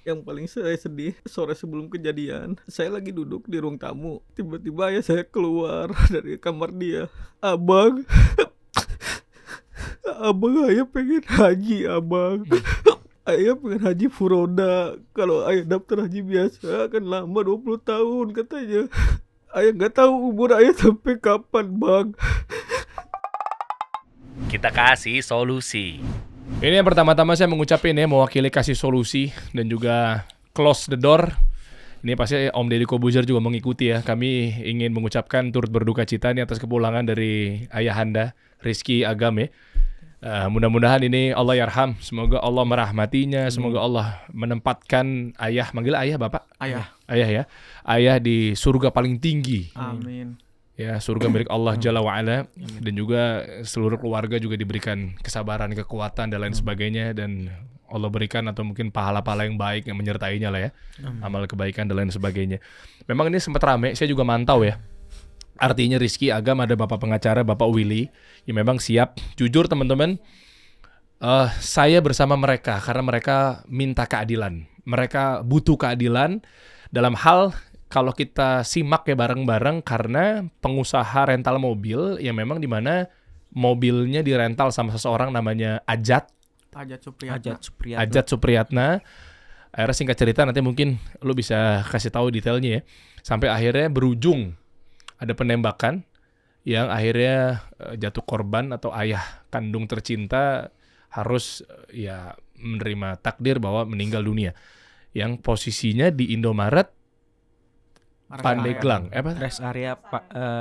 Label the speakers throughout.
Speaker 1: Yang paling saya sedih, sore sebelum kejadian, saya lagi duduk di ruang tamu. Tiba-tiba ayah saya keluar dari kamar dia. Abang, abang ayah pengen haji, abang. Ayah pengen haji furoda. Kalau ayah daftar haji biasa kan lama 20 tahun katanya. Ayah nggak tahu umur ayah sampai kapan, bang.
Speaker 2: Kita kasih solusi.
Speaker 3: Ini yang pertama-tama saya mengucapin ya, mewakili kasih solusi dan juga close the door. Ini pasti Om Deddy Kobuzer juga mengikuti ya. Kami ingin mengucapkan turut berduka cita ini atas kepulangan dari ayahanda Rizky Agam ya. Mudah-mudahan ini Allah yarham. Semoga Allah merahmatinya. Semoga Allah menempatkan ayah, manggil ayah bapak?
Speaker 1: Ayah.
Speaker 3: Ayah ya. Ayah di surga paling tinggi.
Speaker 1: Amin.
Speaker 3: Ya, surga milik Allah Jalla wa'ala. Dan juga seluruh keluarga juga diberikan kesabaran, kekuatan dan lain sebagainya. Dan Allah berikan atau mungkin pahala-pahala yang baik yang menyertainya lah ya. Amal kebaikan dan lain sebagainya. Memang ini sempat rame, saya juga mantau ya. Artinya Rizky Agam ada bapak pengacara, Bapak Willy, yang memang siap. Jujur teman-teman, saya bersama mereka karena mereka minta keadilan. Mereka butuh keadilan dalam hal kalau kita simak ya bareng-bareng karena pengusaha rental mobil yang memang di mana mobilnya dirental sama seseorang namanya Ajat Supriyatna. Akhirnya singkat cerita nanti mungkin lu bisa kasih tahu detailnya ya. Sampai akhirnya berujung ada penembakan yang akhirnya jatuh korban atau ayah kandung tercinta harus ya menerima takdir bahwa meninggal dunia. Yang posisinya di Indomaret Pandeglang,
Speaker 4: Rest area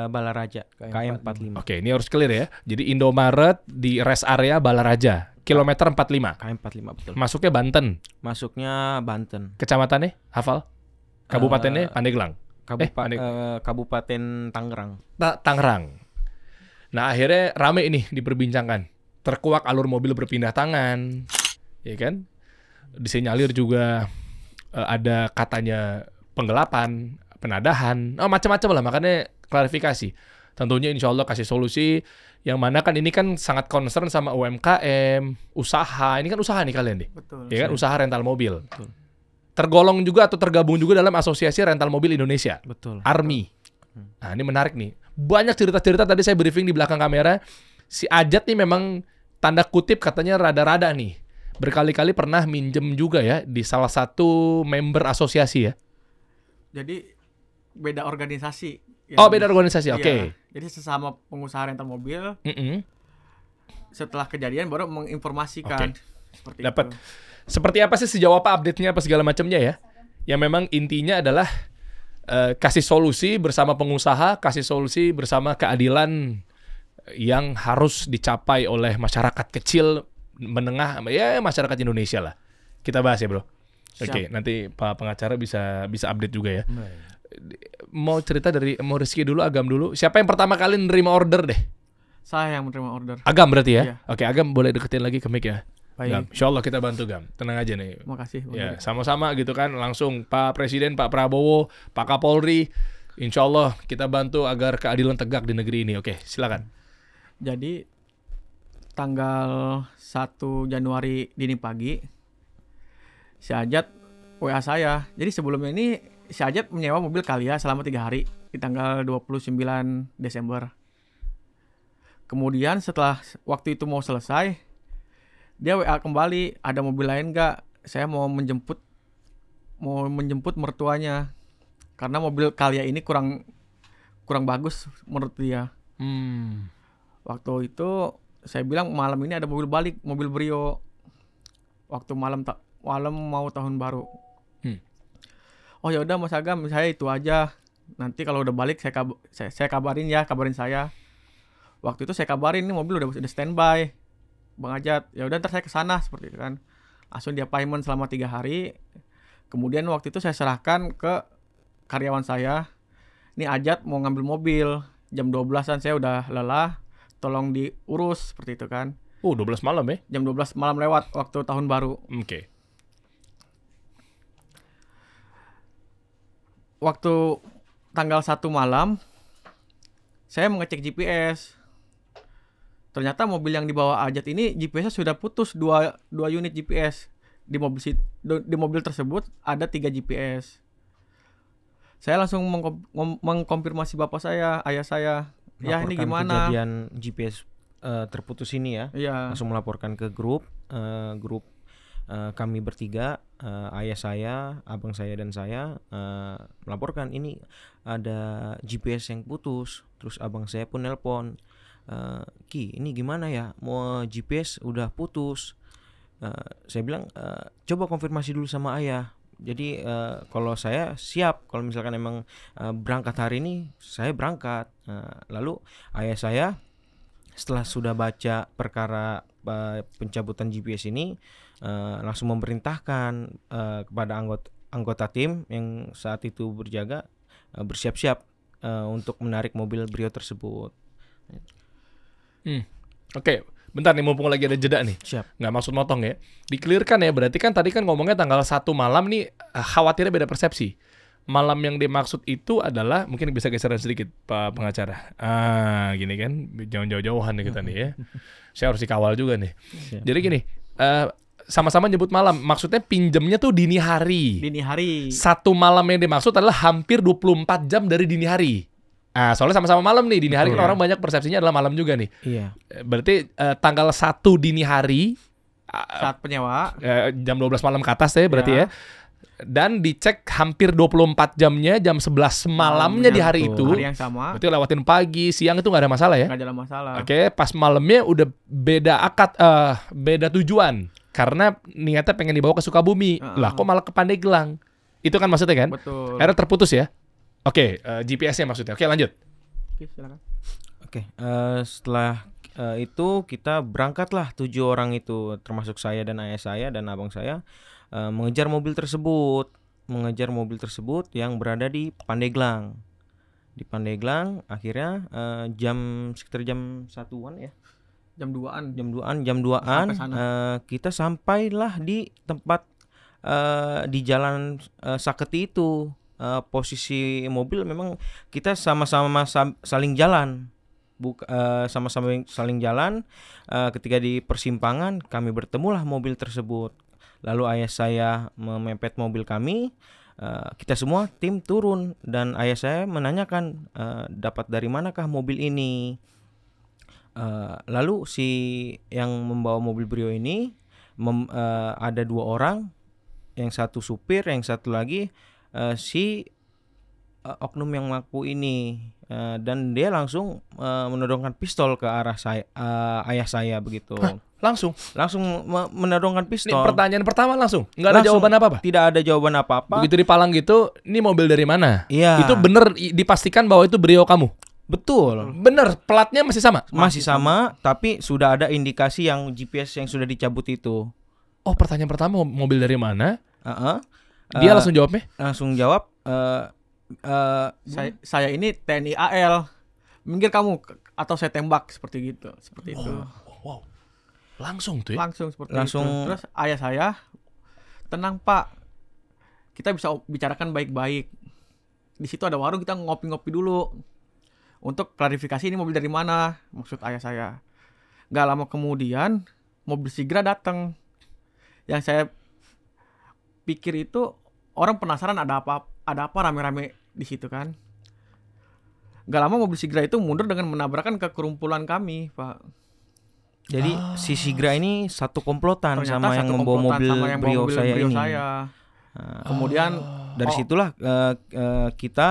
Speaker 4: Balaraja KM45.
Speaker 3: Oke, ini harus clear ya. Jadi Indomaret di rest area Balaraja, kilometer 45.
Speaker 4: KM45 betul.
Speaker 3: Masuknya Banten.
Speaker 4: Masuknya Banten.
Speaker 3: Kecamatannya hafal? Kabupatennya Pandeglang.
Speaker 4: Kabupaten Tangerang.
Speaker 3: Tangerang. Nah, akhirnya rame ini diperbincangkan. Terkuak alur mobil berpindah tangan, ya kan? Disinyalir juga ada katanya penggelapan, penadahan, macam-macam lah, makanya klarifikasi. Tentunya insya Allah kasih solusi, yang mana kan ini kan sangat concern sama UMKM, usaha, ini kan usaha nih kalian nih.
Speaker 1: Betul.
Speaker 3: Ya kan, usaha rental mobil. Betul. Tergolong juga atau tergabung juga dalam Asosiasi Rental Mobil Indonesia.
Speaker 4: Betul.
Speaker 3: ARMI. Nah ini menarik nih. Banyak cerita-cerita tadi saya briefing di belakang kamera. Si Ajat nih memang tanda kutip katanya rada-rada nih. Berkali-kali pernah minjem juga ya di salah satu member asosiasi ya.
Speaker 1: Jadi beda organisasi.
Speaker 3: Oh beda organisasi, oke.
Speaker 1: Okay. Jadi sesama pengusaha rental mobil. Setelah kejadian baru menginformasikan. Seperti
Speaker 3: dapat.
Speaker 1: itu.
Speaker 3: Seperti apa sih sejauh apa update-nya apa segala macamnya ya? Yang memang intinya adalah kasih solusi bersama pengusaha, kasih solusi bersama keadilan yang harus dicapai oleh masyarakat kecil, menengah, ya masyarakat Indonesia lah. Kita bahas ya bro. Oke, nanti Pak Pengacara bisa update juga ya. Mau cerita dari Rizky dulu, Agam dulu. Siapa yang pertama kali nerima order deh?
Speaker 1: Saya yang menerima order.
Speaker 3: Agam berarti ya?
Speaker 1: Iya.
Speaker 3: Oke, Agam boleh deketin lagi ke mic ya.
Speaker 1: Baik.
Speaker 3: Gam, insya Allah kita bantu Gam. Tenang aja nih.
Speaker 1: Makasih.
Speaker 3: Ya, sama-sama gitu kan. Langsung Pak Presiden, Pak Prabowo, Pak Kapolri. Insya Allah kita bantu agar keadilan tegak di negeri ini. Oke, silakan.
Speaker 1: Jadi tanggal 1 Januari dini pagi si Ajat WA saya. Jadi sebelumnya ini si Ajat menyewa mobil Kalia selama 3 hari di tanggal 29 Desember. Kemudian setelah waktu itu mau selesai, dia WA kembali, ada mobil lain nggak? Saya mau menjemput mertuanya karena mobil Kalia ini kurang bagus menurut dia. Waktu itu saya bilang malam ini ada mobil balik, mobil Brio. Waktu malam mau tahun baru. Oh ya udah Mas Agam, saya itu aja. Nanti kalau udah balik saya kabarin ya, kabarin saya. Waktu itu saya kabarin ini mobil udah standby. Bang Ajat, ya udah ntar saya kesana seperti itu kan. Langsung dia payment selama 3 hari. Kemudian waktu itu saya serahkan ke karyawan saya. Ini Ajat mau ngambil mobil. Jam 12-an saya udah lelah. Tolong diurus seperti itu kan.
Speaker 3: 12 malam ya?
Speaker 1: Jam 12 malam lewat waktu tahun baru.
Speaker 3: Oke.
Speaker 1: Waktu tanggal 1 malam saya mengecek GPS. Ternyata mobil yang dibawa Ajat ini GPS-nya sudah putus 2 unit GPS. di mobil tersebut ada 3 GPS. Saya langsung mengkonfirmasi bapak saya, ayah saya. Ya ini
Speaker 4: Melaporkan
Speaker 1: gimana?
Speaker 4: kejadian GPS terputus ini ya.
Speaker 1: Iya.
Speaker 4: Langsung melaporkan ke grup kami bertiga, ayah saya, abang saya dan saya melaporkan ini ada GPS yang putus. Terus abang saya pun nelpon, Ki ini gimana ya, mau GPS udah putus. Saya bilang coba konfirmasi dulu sama ayah. Jadi kalau saya siap, kalau misalkan emang berangkat hari ini saya berangkat. Lalu ayah saya setelah sudah baca perkara pencabutan GPS ini langsung memerintahkan kepada anggota tim yang saat itu berjaga bersiap-siap untuk menarik mobil Brio tersebut.
Speaker 3: Oke. Bentar nih, mumpung lagi ada jeda nih.
Speaker 4: Siap.
Speaker 3: Nggak maksud motong ya. Dikelirkan ya, berarti kan tadi kan ngomongnya tanggal 1 malam nih, khawatirnya beda persepsi. Malam yang dimaksud itu adalah, mungkin bisa geseran sedikit Pak pengacara. Gini kan, jangan jauh-jauhan nih kita nih ya. Saya harus dikawal juga nih.
Speaker 4: Siap.
Speaker 3: Jadi gini, sama-sama nyebut malam, maksudnya pinjemnya tuh dini hari.
Speaker 1: Dini hari.
Speaker 3: Satu malam yang dimaksud adalah hampir 24 jam dari dini hari. Soalnya sama-sama malam nih, dini hari kan orang banyak persepsinya adalah malam juga nih.
Speaker 4: Iya.
Speaker 3: Berarti tanggal 1 dini hari
Speaker 1: Saat penyewa.
Speaker 3: jam 12 malam ke atas ya berarti ya. Dan dicek hampir 24 jamnya jam 11 malamnya di hari itu.
Speaker 1: Hari yang sama.
Speaker 3: Berarti lewatin pagi, siang itu nggak ada masalah ya.
Speaker 1: Nggak ada masalah.
Speaker 3: Oke, pas malamnya udah beda beda tujuan. Karena niatnya pengen dibawa ke Sukabumi. Lah kok malah ke Pandeglang. Itu kan maksudnya kan?
Speaker 1: Betul.
Speaker 3: Akhirnya terputus ya. Oke, GPS-nya maksudnya. Oke, lanjut.
Speaker 1: Oke, silakan.
Speaker 4: Oke, setelah itu kita berangkatlah 7 orang itu, termasuk saya dan ayah saya dan abang saya, mengejar mobil tersebut yang berada di Pandeglang. Di Pandeglang akhirnya sekitar jam 1-an ya.
Speaker 1: Jam 2-an.
Speaker 4: Jam 2-an kita sampailah di tempat di jalan Saketi itu. Posisi mobil memang kita sama-sama saling jalan. Sama-sama saling jalan. Ketika di persimpangan kami bertemulah mobil tersebut. Lalu ayah saya memepet mobil kami. Kita semua tim turun dan ayah saya menanyakan dapat dari manakah mobil ini. Lalu si yang membawa mobil Brio ini ada 2 orang, yang satu supir, yang satu lagi si oknum yang ngaku ini, dan dia langsung menodongkan pistol ke arah ayah saya begitu.
Speaker 3: Hah? Langsung
Speaker 4: Menodongkan pistol.
Speaker 3: Ini pertanyaan pertama langsung. Nggak ada jawaban apa-apa?
Speaker 4: Tidak ada jawaban apa-apa.
Speaker 3: Begitu dipalang gitu, ini mobil dari mana?
Speaker 4: Iya.
Speaker 3: Itu bener dipastikan bahwa itu Brio kamu?
Speaker 4: Betul.
Speaker 3: Bener, platnya masih sama?
Speaker 4: Masih sama, tapi sudah ada indikasi yang GPS yang sudah dicabut itu.
Speaker 3: Oh, pertanyaan pertama mobil dari mana? Dia
Speaker 4: Eh,
Speaker 3: langsung jawabnya?
Speaker 4: langsung jawab,
Speaker 1: Saya ini TNI AL. Minggir kamu atau saya tembak seperti gitu. Seperti itu.
Speaker 3: Wow. Langsung tuh ya?
Speaker 1: Langsung seperti
Speaker 4: Langsung.
Speaker 1: itu. Terus ayah saya, tenang Pak, kita bisa bicarakan baik-baik. Di situ ada warung, kita ngopi-ngopi dulu untuk klarifikasi ini mobil dari mana, maksud ayah saya. Gak lama kemudian mobil Sigra datang. Yang saya pikir itu orang penasaran ada apa rame-rame di situ kan. Gak lama mobil Sigra itu mundur dengan menabrakkan ke kerumpulan kami, Pak.
Speaker 4: jadi si Sigra ini satu komplotan
Speaker 1: Ternyata
Speaker 4: sama yang
Speaker 1: satu
Speaker 4: membawa
Speaker 1: komplotan
Speaker 4: mobil
Speaker 1: sama yang bawa
Speaker 4: Brio
Speaker 1: mobil
Speaker 4: saya
Speaker 1: Brio
Speaker 4: ini.
Speaker 1: saya. Kemudian
Speaker 4: Dari situlah kita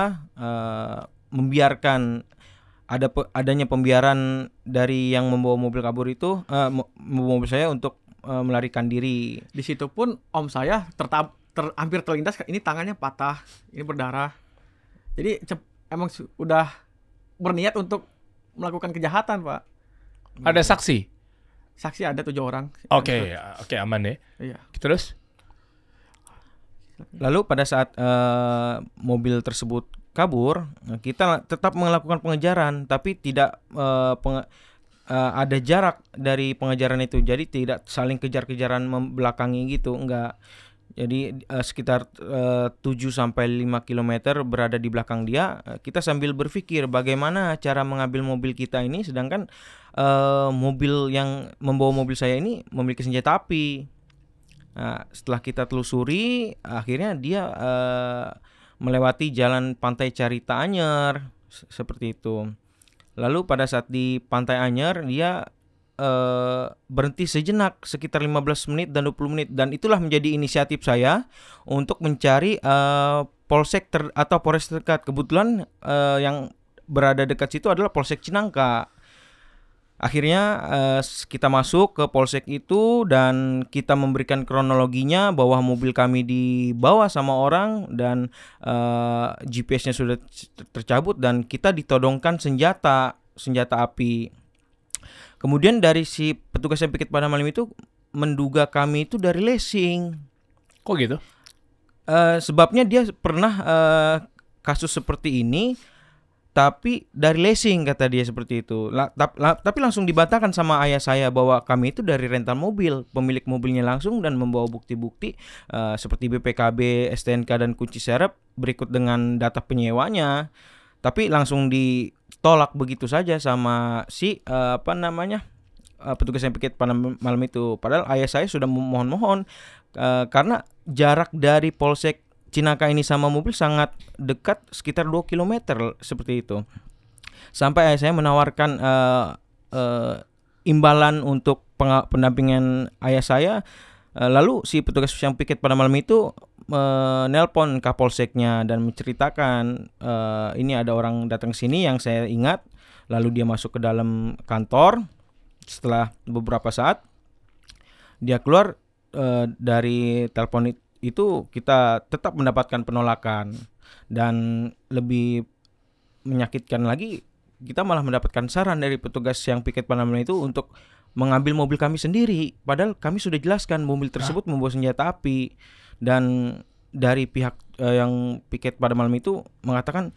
Speaker 4: membiarkan adanya pembiaran dari yang membawa mobil kabur itu, membawa mobil saya untuk melarikan diri.
Speaker 1: di situ pun om saya hampir terlindas, ini tangannya patah, ini berdarah. Jadi emang udah berniat untuk melakukan kejahatan, Pak.
Speaker 3: Ada saksi?
Speaker 1: Saksi ada 7 orang.
Speaker 3: Oke, aman ya.
Speaker 1: Iya.
Speaker 3: Terus?
Speaker 4: Lalu pada saat mobil tersebut kabur, kita tetap melakukan pengejaran, tapi tidak ada jarak dari pengejaran itu. Jadi tidak saling kejar-kejaran membelakangi gitu, enggak. Jadi sekitar 7-5 km berada di belakang dia. Kita sambil berpikir bagaimana cara mengambil mobil kita ini, sedangkan mobil yang membawa mobil saya ini memiliki senjata api. Nah, setelah kita telusuri, akhirnya dia melewati jalan Pantai Carita Anyer seperti itu. Lalu pada saat di Pantai Anyer dia berhenti sejenak sekitar 15 menit dan 20 menit, dan itulah menjadi inisiatif saya untuk mencari polsek atau polres terdekat. Kebetulan yang berada dekat situ adalah Polsek Cinangka. Akhirnya kita masuk ke polsek itu dan kita memberikan kronologinya bahwa mobil kami dibawa sama orang dan GPS-nya sudah tercabut dan kita ditodongkan senjata api. Kemudian dari si petugas yang piket pada malam itu menduga kami itu dari leasing.
Speaker 3: Kok gitu?
Speaker 4: Sebabnya dia pernah kasus seperti ini, tapi dari leasing kata dia seperti itu. Tapi langsung dibantahkan sama ayah saya bahwa kami itu dari rental mobil. Pemilik mobilnya langsung dan membawa bukti-bukti seperti BPKB, STNK dan kunci serep berikut dengan data penyewanya. Tapi langsung ditolak begitu saja sama si petugas yang piket pada malam itu. Padahal ayah saya sudah memohon-mohon karena jarak dari Polsek Cinangka ini sama mobil sangat dekat, sekitar 2 km seperti itu. Sampai ayah saya menawarkan imbalan untuk pendampingan ayah saya. Lalu si petugas yang piket pada malam itu menelpon Kapolseknya dan menceritakan ini ada orang datang ke sini yang saya ingat. Lalu dia masuk ke dalam kantor. Setelah beberapa saat dia keluar dari telepon itu, kita tetap mendapatkan penolakan, dan lebih menyakitkan lagi kita malah mendapatkan saran dari petugas yang piket pada malam itu untuk mengambil mobil kami sendiri, padahal kami sudah jelaskan mobil tersebut membawa senjata api. Dan dari pihak yang piket pada malam itu mengatakan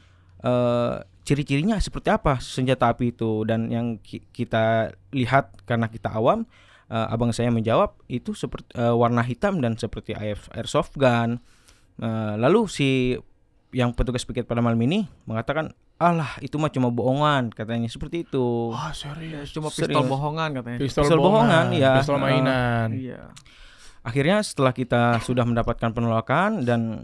Speaker 4: ciri-cirinya seperti apa senjata api itu, dan yang kita lihat karena kita awam, abang saya menjawab itu seperti warna hitam dan seperti airsoft gun. Lalu si yang petugas piket pada malam ini mengatakan, alah itu mah cuma bohongan, katanya seperti itu.
Speaker 3: Serius?
Speaker 1: Cuma pistol bohongan katanya.
Speaker 3: Pistol
Speaker 4: bohongan, ya.
Speaker 3: Pistol mainan.
Speaker 1: Iya.
Speaker 4: Akhirnya setelah kita sudah mendapatkan penolakan dan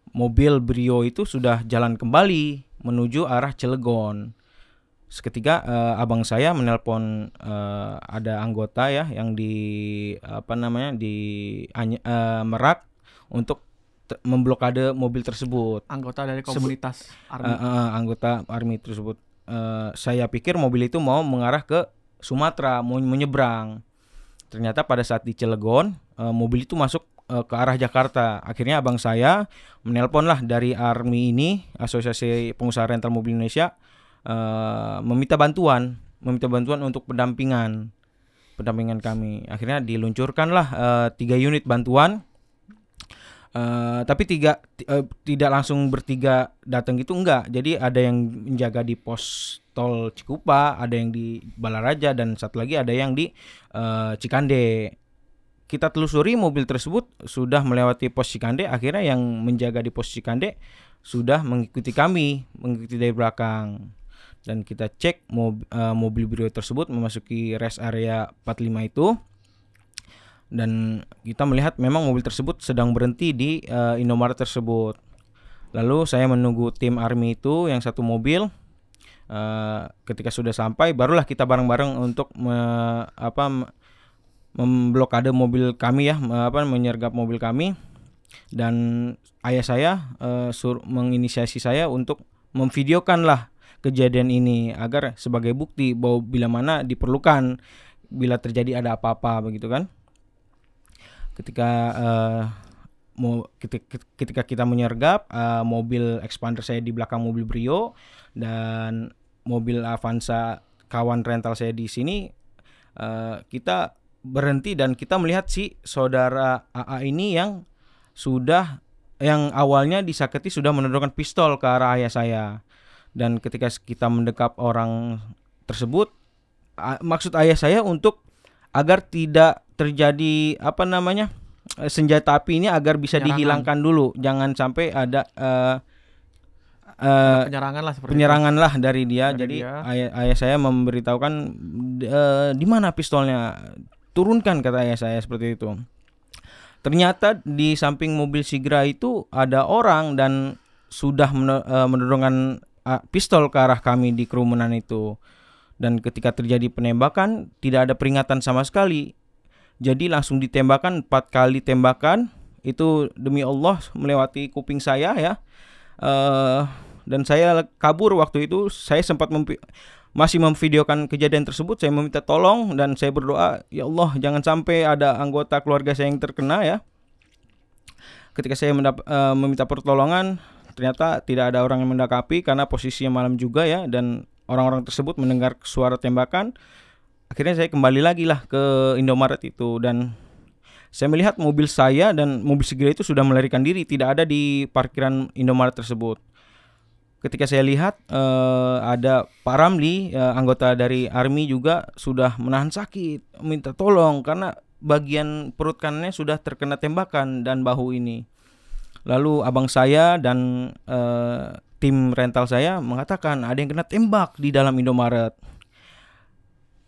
Speaker 4: mobil Brio itu sudah jalan kembali menuju arah Cilegon. Seketika abang saya menelpon ada anggota ya yang di Merak untuk memblokade mobil tersebut.
Speaker 1: Anggota dari komunitas Army.
Speaker 4: Anggota Army tersebut. Saya pikir mobil itu mau mengarah ke Sumatera, mau menyeberang. Ternyata pada saat di Cilegon, mobil itu masuk ke arah Jakarta. Akhirnya abang saya menelpon lah dari Army ini, Asosiasi Pengusaha Rental Mobil Indonesia, meminta bantuan untuk pendampingan kami. Akhirnya diluncurkanlah 3 unit bantuan, tapi tidak langsung bertiga datang gitu, enggak. Jadi ada yang menjaga di pos tol Cikupa, ada yang di Balaraja, dan satu lagi ada yang di Cikande. Kita telusuri mobil tersebut sudah melewati pos Cikande. Akhirnya yang menjaga di pos Cikande sudah mengikuti dari belakang. Dan kita cek mobil Brio tersebut memasuki rest area 45 itu, dan kita melihat memang mobil tersebut sedang berhenti di Indomaret tersebut. Lalu saya menunggu tim Army itu yang satu mobil. Ketika sudah sampai, barulah kita bareng-bareng untuk memblokade mobil kami ya, menyergap mobil kami. Dan ayah saya menginisiasi saya untuk memvideokan lah kejadian ini agar sebagai bukti bahwa bila mana diperlukan bila terjadi ada apa-apa begitu kan. Ketika kita menyergap mobil expander saya di belakang mobil Brio dan mobil Avanza kawan rental saya di sini, kita berhenti dan kita melihat si saudara AA ini yang awalnya disakiti sudah menodongkan pistol ke arah ayah saya. Dan ketika kita mendekap orang tersebut, maksud ayah saya untuk agar tidak terjadi senjata api ini agar bisa dihilangkan dulu, jangan sampai ada penyerangan lah dari dia. Jadi ayah saya memberitahukan di mana pistolnya. turunkan, kata ayah saya seperti itu. Ternyata di samping mobil Sigra itu ada orang dan sudah menodongkan pistol ke arah kami di kerumunan itu. Dan ketika terjadi penembakan tidak ada peringatan sama sekali. Jadi langsung ditembakkan 4 kali tembakan. Itu demi Allah melewati kuping saya ya. Dan saya kabur waktu itu. Saya sempat masih memvideokan kejadian tersebut. Saya meminta tolong dan saya berdoa, ya Allah jangan sampai ada anggota keluarga saya yang terkena ya. Ketika saya meminta pertolongan, ternyata tidak ada orang yang mendekati karena posisinya malam juga ya. Dan orang-orang tersebut mendengar suara tembakan. Akhirnya saya kembali lagi lah ke Indomaret itu. Dan saya melihat mobil saya dan mobil Sigra itu sudah melarikan diri. Tidak ada di parkiran Indomaret tersebut. Ketika saya lihat ada Pak Ramli, anggota dari Army juga sudah menahan sakit, minta tolong karena bagian perut kanannya sudah terkena tembakan dan bahu ini. Lalu abang saya dan tim rental saya mengatakan ada yang kena tembak di dalam Indomaret.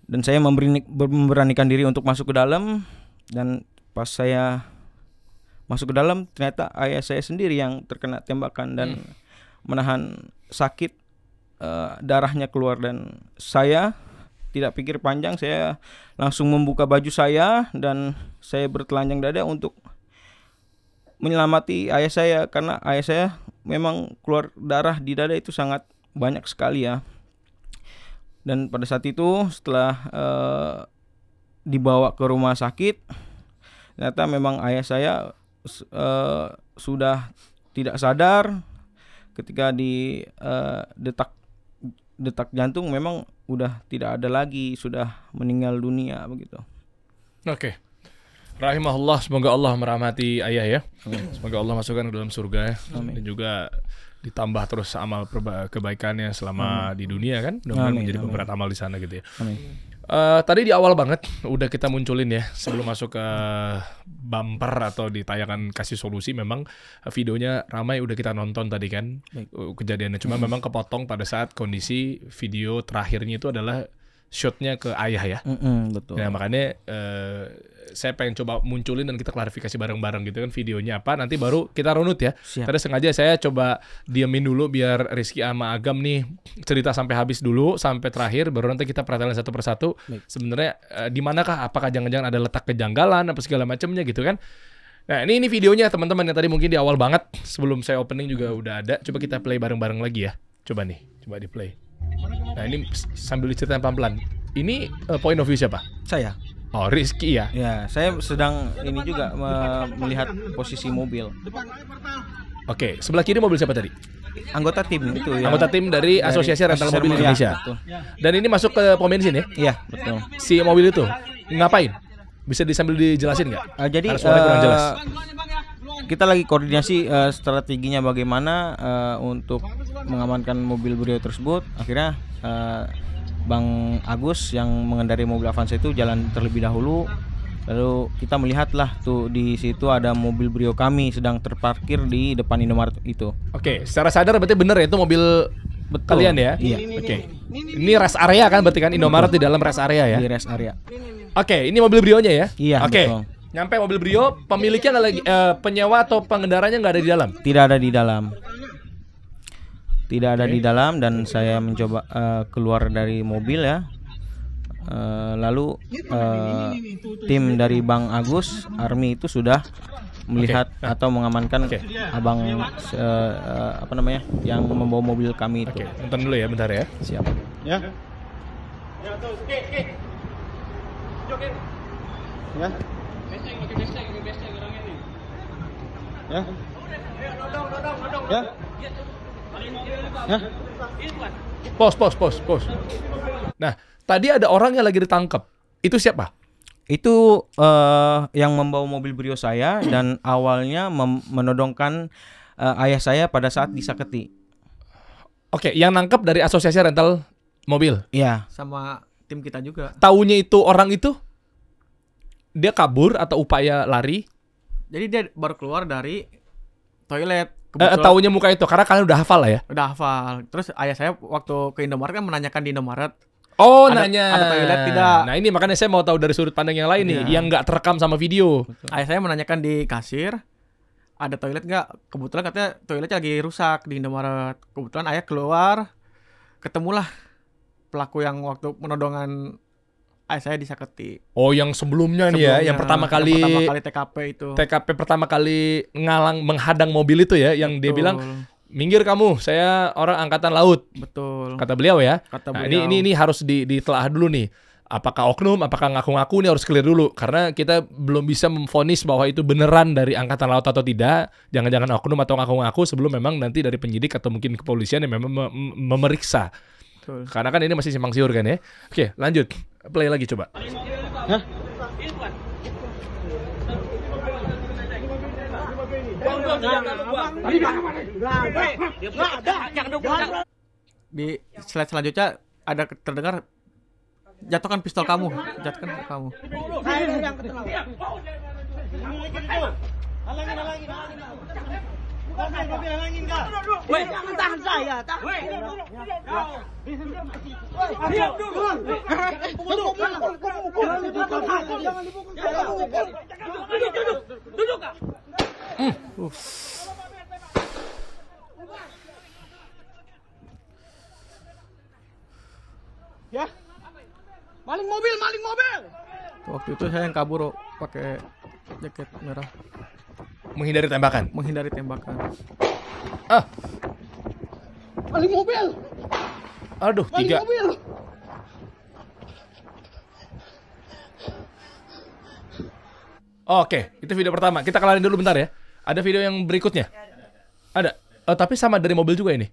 Speaker 4: Dan saya memberanikan diri untuk masuk ke dalam, dan pas saya masuk ke dalam ternyata ayah saya sendiri yang terkena tembakan dan menahan sakit, darahnya keluar. Dan saya tidak pikir panjang, saya langsung membuka baju saya dan saya bertelanjang dada untuk menyelamati ayah saya, karena ayah saya memang keluar darah di dada itu sangat banyak sekali ya. Dan pada saat itu setelah dibawa ke rumah sakit, ternyata memang ayah saya sudah tidak sadar. Ketika di detak jantung memang udah tidak ada lagi, sudah meninggal dunia begitu.
Speaker 3: Oke. Rahimahullah, semoga Allah merahmati ayah ya. Semoga Allah masukkan ke dalam surga ya. Dan juga ditambah terus amal kebaikannya selama di dunia kan. Mudah-mudahan menjadi pemberat amal di sana gitu ya. Tadi di awal banget udah kita munculin ya, sebelum masuk ke bumper atau di tayangan kasih solusi, memang videonya ramai udah kita nonton tadi kan. Kejadiannya cuma memang kepotong pada saat kondisi video terakhirnya itu adalah shotnya ke ayah ya.
Speaker 4: Betul.
Speaker 3: Nah makanya saya pengen coba munculin dan kita klarifikasi bareng-bareng gitu kan videonya apa, nanti baru kita runut ya.
Speaker 4: Siap.
Speaker 3: Tadi sengaja saya coba diamin dulu biar Rizky sama Agam nih cerita sampai habis dulu, sampai terakhir, baru nanti kita perhatiin satu persatu. Sebenarnya di manakah, apakah jangan-jangan ada letak kejanggalan apa segala macamnya gitu kan. Nah ini videonya teman-teman yang tadi mungkin di awal banget sebelum saya opening juga udah ada. Coba kita play bareng-bareng lagi ya. Coba nih, coba di play. Nah ini sambil diceritain pelan-pelan. Ini point of view siapa?
Speaker 4: Saya.
Speaker 3: Oh, Rizky ya?
Speaker 4: Ya, saya sedang ini juga melihat posisi mobil.
Speaker 3: Oke, sebelah kiri mobil siapa tadi?
Speaker 4: Anggota tim itu ya.
Speaker 3: Anggota tim dari Asosiasi Rental Mobil Indonesia.
Speaker 4: Betul.
Speaker 3: Dan ini masuk ke pom bensin ya?
Speaker 4: Iya, betul.
Speaker 3: Si mobil itu ngapain? Bisa sambil dijelasin nggak?
Speaker 4: Jadi
Speaker 3: suaranya kurang jelas.
Speaker 4: Kita lagi koordinasi strateginya bagaimana untuk mengamankan mobil Brio tersebut. Akhirnya Bang Agus yang mengendarai mobil Avanza itu jalan terlebih dahulu. Lalu kita melihatlah tuh di situ ada mobil Brio kami sedang terparkir di depan Indomaret itu.
Speaker 3: Oke, secara sadar berarti bener ya itu mobil kalian ya?
Speaker 4: Iya.
Speaker 3: Oke. Ini rest area kan berarti kan Indomaret di dalam rest area ya?
Speaker 4: Di rest area.
Speaker 3: Oke, ini mobil Brio-nya ya?
Speaker 4: Iya,
Speaker 3: Oke.
Speaker 4: betul.
Speaker 3: Nyampe mobil Brio, pemiliknya nggak lagi, penyewa atau pengendaranya nggak ada di dalam?
Speaker 4: Tidak ada di dalam. Tidak ada di dalam, dan saya mencoba keluar dari mobil ya. Lalu tim dari Bang Agus Army itu sudah melihat atau mengamankan abang apa namanya yang membawa mobil kami itu.
Speaker 3: Oke, nonton dulu ya bentar ya.
Speaker 4: Siap.
Speaker 5: Ya. Ya. Ya. Ya. Ya.
Speaker 3: Pos. Nah, tadi ada orang yang lagi ditangkap. Itu siapa?
Speaker 4: Itu yang membawa mobil Brio saya dan awalnya menodongkan ayah saya pada saat disaketi.
Speaker 3: Oke, yang nangkep dari Asosiasi Rental Mobil.
Speaker 4: Iya.
Speaker 1: Sama tim kita juga.
Speaker 3: Taunya itu orang itu dia kabur atau upaya lari?
Speaker 1: Jadi dia baru keluar dari toilet.
Speaker 3: Taunya muka itu karena kalian udah hafal lah ya.
Speaker 1: Udah hafal. Terus ayah saya waktu ke Indomaret kan menanyakan di Indomaret,
Speaker 3: Oh,
Speaker 1: ada,
Speaker 3: nanya.
Speaker 1: ada toilet tidak.
Speaker 3: Nah, ini makanya saya mau tahu dari sudut pandang yang lain nih, yang nggak terekam sama video.
Speaker 1: Ayah saya menanyakan di kasir, ada toilet nggak? Kebetulan katanya toiletnya lagi rusak di Indomaret. Kebetulan ayah keluar, ketemulah pelaku yang waktu penodongan ayah saya disakiti.
Speaker 3: Oh, yang sebelumnya nih ya, yang pertama kali
Speaker 1: TKP itu.
Speaker 3: TKP pertama kali menghadang mobil itu ya, yang dia bilang, minggir kamu, saya orang angkatan laut.
Speaker 1: Betul.
Speaker 3: Kata beliau ya.
Speaker 1: Kata
Speaker 3: Nah,
Speaker 1: beliau.
Speaker 3: ini harus ditelaah dulu nih. Apakah oknum, apakah ngaku-ngaku, ini harus clear dulu. Karena kita belum bisa memvonis bahwa itu beneran dari angkatan laut atau tidak. Jangan-jangan oknum atau ngaku-ngaku sebelum memang nanti dari penyidik atau mungkin kepolisian yang memang memeriksa.
Speaker 1: Betul.
Speaker 3: Karena kan ini masih simpang siur kan ya. Oke, lanjut. Play lagi coba.
Speaker 5: Hah?
Speaker 1: Di slide selanjutnya ada terdengar, jatuhkan pistol kamu, jatuhkan pistol kamu.
Speaker 6: Weh, jangan tahan saya. Diam dulu. Duduk.
Speaker 5: Ya. Maling mobil.
Speaker 1: Waktu itu saya yang kabur pakai jaket merah,
Speaker 3: Menghindari tembakan.
Speaker 1: menghindari tembakan.
Speaker 5: Maling mobil.
Speaker 3: Aduh, 3. Oke, itu video pertama. Kita kelarin dulu bentar ya. Ada video yang berikutnya? Ada. Tapi sama dari mobil juga ini.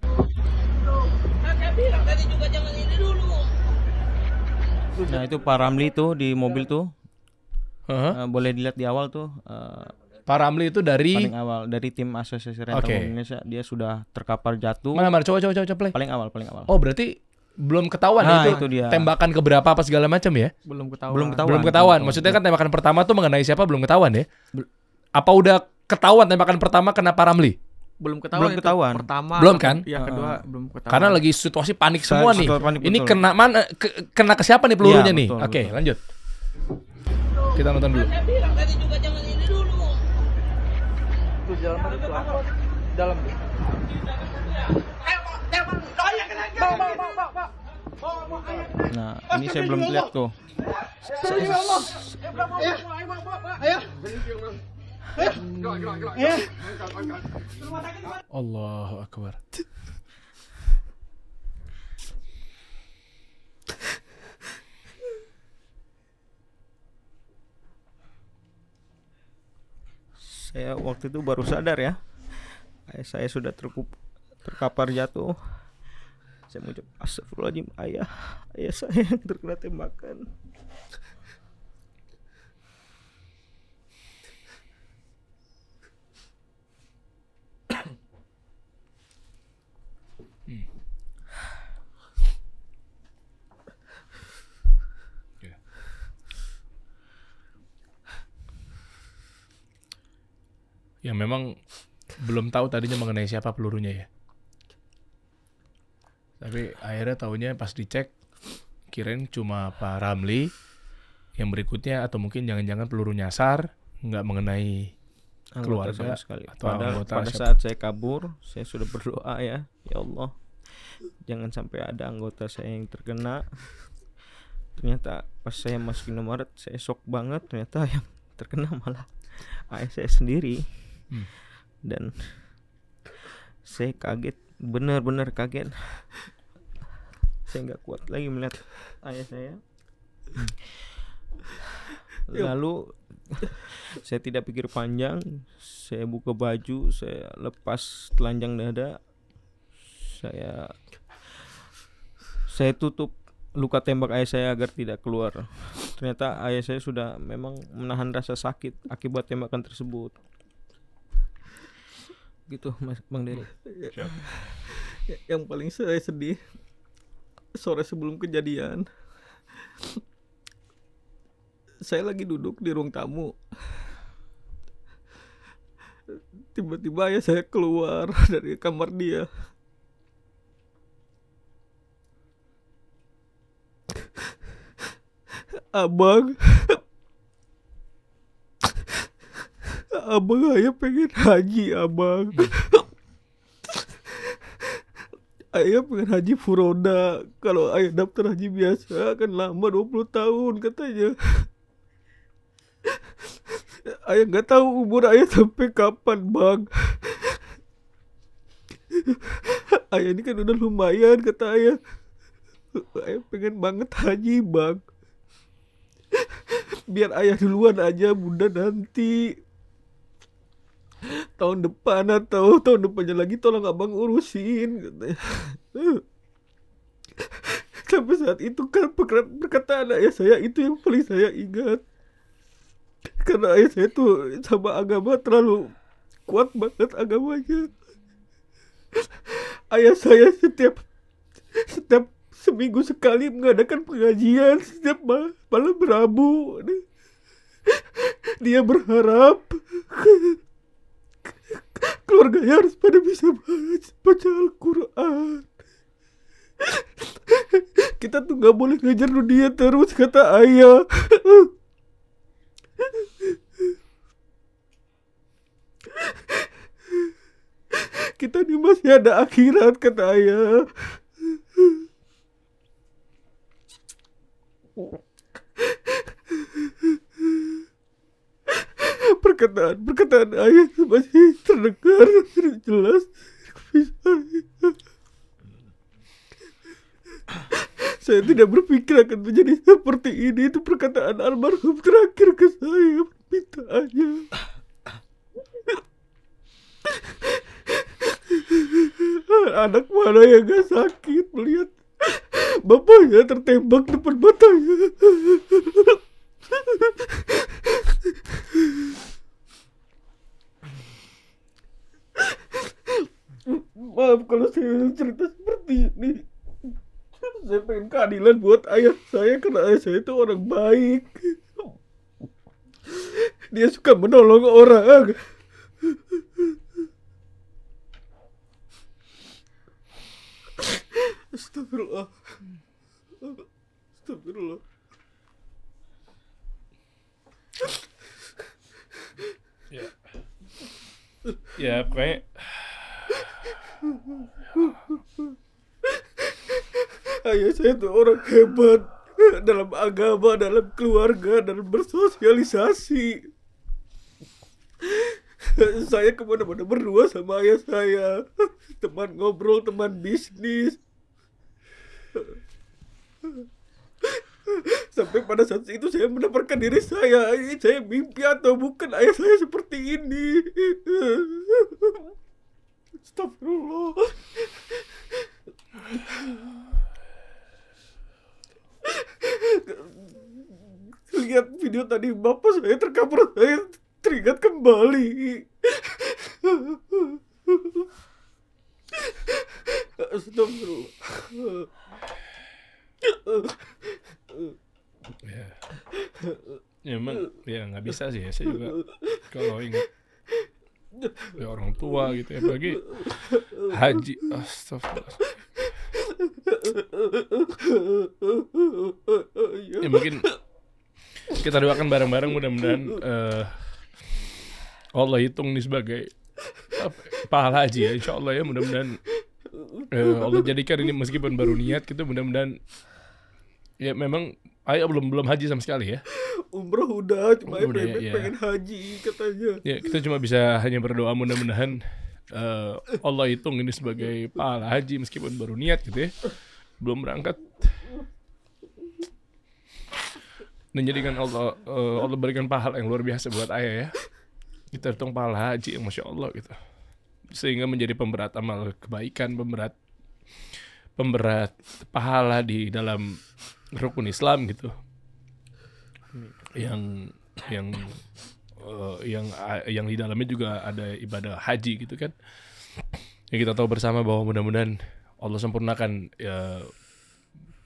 Speaker 4: Nah, itu Pak Ramli tuh di mobil tuh. Boleh dilihat di awal tuh.
Speaker 3: Pak Ramli itu dari
Speaker 4: Paling awal dari tim Asosiasi Rental Mobil Indonesia, dia sudah terkapar jatuh.
Speaker 3: mana? Coba play.
Speaker 4: Paling awal.
Speaker 3: Oh, berarti belum ketahuan
Speaker 4: Nah,
Speaker 3: itu
Speaker 4: dia.
Speaker 3: tembakan keberapa apa segala macam ya?
Speaker 1: Belum ketahuan.
Speaker 3: Belum ketahuan. Maksudnya kan tembakan pertama tuh mengenai siapa belum ketahuan ya? Apa udah ketahuan tembakan pertama kena Pak Ramli?
Speaker 1: Belum ketahuan.
Speaker 4: Belum ketahuan.
Speaker 1: Itu pertama.
Speaker 3: Belum kan?
Speaker 1: Yang kedua belum ketahuan.
Speaker 3: Karena lagi situasi panik semua nih.
Speaker 4: Situasi panik,
Speaker 3: Ini
Speaker 4: betul.
Speaker 3: kena mana? Kena ke siapa nih pelurunya
Speaker 4: Iya,
Speaker 3: nih?
Speaker 4: betul,
Speaker 3: Oke,
Speaker 4: betul.
Speaker 3: lanjut. Kita nonton dulu.
Speaker 4: Nah, ini saya belum lihat tuh.
Speaker 3: Allahu Akbar.
Speaker 4: Saya waktu itu baru sadar ya. Saya sudah terkapar jatuh. Saya mengucap astagfirullahaladzim, ayah saya yang terkena tembakan.
Speaker 3: Yang memang belum tahu tadinya mengenai siapa pelurunya ya. Tapi akhirnya taunya pas dicek kirain cuma Pak Ramli. Yang berikutnya atau mungkin jangan-jangan peluru nyasar nggak mengenai
Speaker 4: Anggota
Speaker 3: keluarga
Speaker 4: sama sekali.
Speaker 3: atau anggota
Speaker 4: Pada
Speaker 3: siapa.
Speaker 4: saat saya kabur, saya sudah berdoa ya Allah, jangan sampai ada anggota saya yang terkena. Ternyata pas saya masuk Indomaret, saya shock banget. Ternyata yang terkena malah ayah saya sendiri. Dan saya kaget, benar-benar kaget. Saya nggak kuat lagi melihat ayah saya. Lalu saya tidak pikir panjang, saya buka baju, saya lepas telanjang dada, saya tutup luka tembak ayah saya agar tidak keluar. Ternyata ayah saya sudah memang menahan rasa sakit akibat tembakan tersebut. Gitu Mas Bang Dery.
Speaker 1: Yang paling saya sedih, sore sebelum kejadian, saya lagi duduk di ruang tamu. Tiba-tiba ayah saya keluar dari kamar dia. Abang ayah pengen haji abang. Ayah pengen haji furoda. Kalau ayah daftar haji biasa akan lama 20 tahun katanya. Ayah nggak tahu umur ayah sampai kapan bang. Ayah ini kan udah lumayan kata ayah. Ayah pengen banget haji bang. Biar ayah duluan aja, bunda nanti tahun depan atau tahun depannya lagi tolong abang urusin katanya. Sampai saat itu kan perkataan ayah saya itu yang paling saya ingat. Karena ayah saya tuh sama agama terlalu kuat banget agamanya. Ayah saya setiap seminggu sekali mengadakan pengajian setiap malam Rabu. Dia berharap keluarganya harus pada bisa baca Al-Quran. Kita tuh gak boleh ngejar dunia terus kata ayah. Kita ini masih ada akhirat kata ayah. Perkataan ayah masih terdengar jelas. Saya tidak berpikir akan menjadi seperti ini. Itu perkataan almarhum terakhir ke saya permintaannya. Anak mana yang gak sakit melihat bapaknya tertembak depan matanya. Maaf kalau saya cerita seperti ini. Saya pengen keadilan buat ayah saya karena ayah saya itu orang baik. Dia suka menolong orang. Astagfirullah. Astagfirullah.
Speaker 3: Ya, pokoknya
Speaker 1: ayah saya tuh orang hebat dalam agama, dalam keluarga, dalam bersosialisasi. Saya kemana-mana berdua sama ayah saya. Teman ngobrol, teman bisnis. Sampai pada saat itu saya mendapatkan diri saya mimpi atau bukan ayah saya seperti ini. Astagfirullah. Lihat video tadi bapak saya terkapar, saya teringat kembali. Astagfirullah.
Speaker 3: Ya emang ya nggak bisa sih ya, saya juga kalau ingat ya orang tua gitu ya, bagi haji. Astagfirullah. Ya mungkin kita doakan bareng-bareng, mudah-mudahan Allah hitung ini sebagai pahala haji ya, insya Allah ya. Mudah-mudahan Allah jadikan ini meskipun baru niat gitu, mudah-mudahan ya. Memang ayah belum haji sama sekali ya.
Speaker 1: Umroh udah, cuma
Speaker 3: ya.
Speaker 1: pengen haji katanya.
Speaker 3: Ya kita cuma bisa hanya berdoa mudah-mudahan Allah hitung ini sebagai pahala haji meskipun baru niat gitu ya, belum berangkat. Dan jadikan Allah berikan pahala yang luar biasa buat ayah ya. Kita hitung pahala haji yang Masya Allah gitu, sehingga menjadi pemberat amal kebaikan, pemberat pahala di dalam rukun Islam gitu, yang di dalamnya juga ada ibadah haji gitu kan. Ya kita tahu bersama bahwa mudah-mudahan Allah sempurnakan ya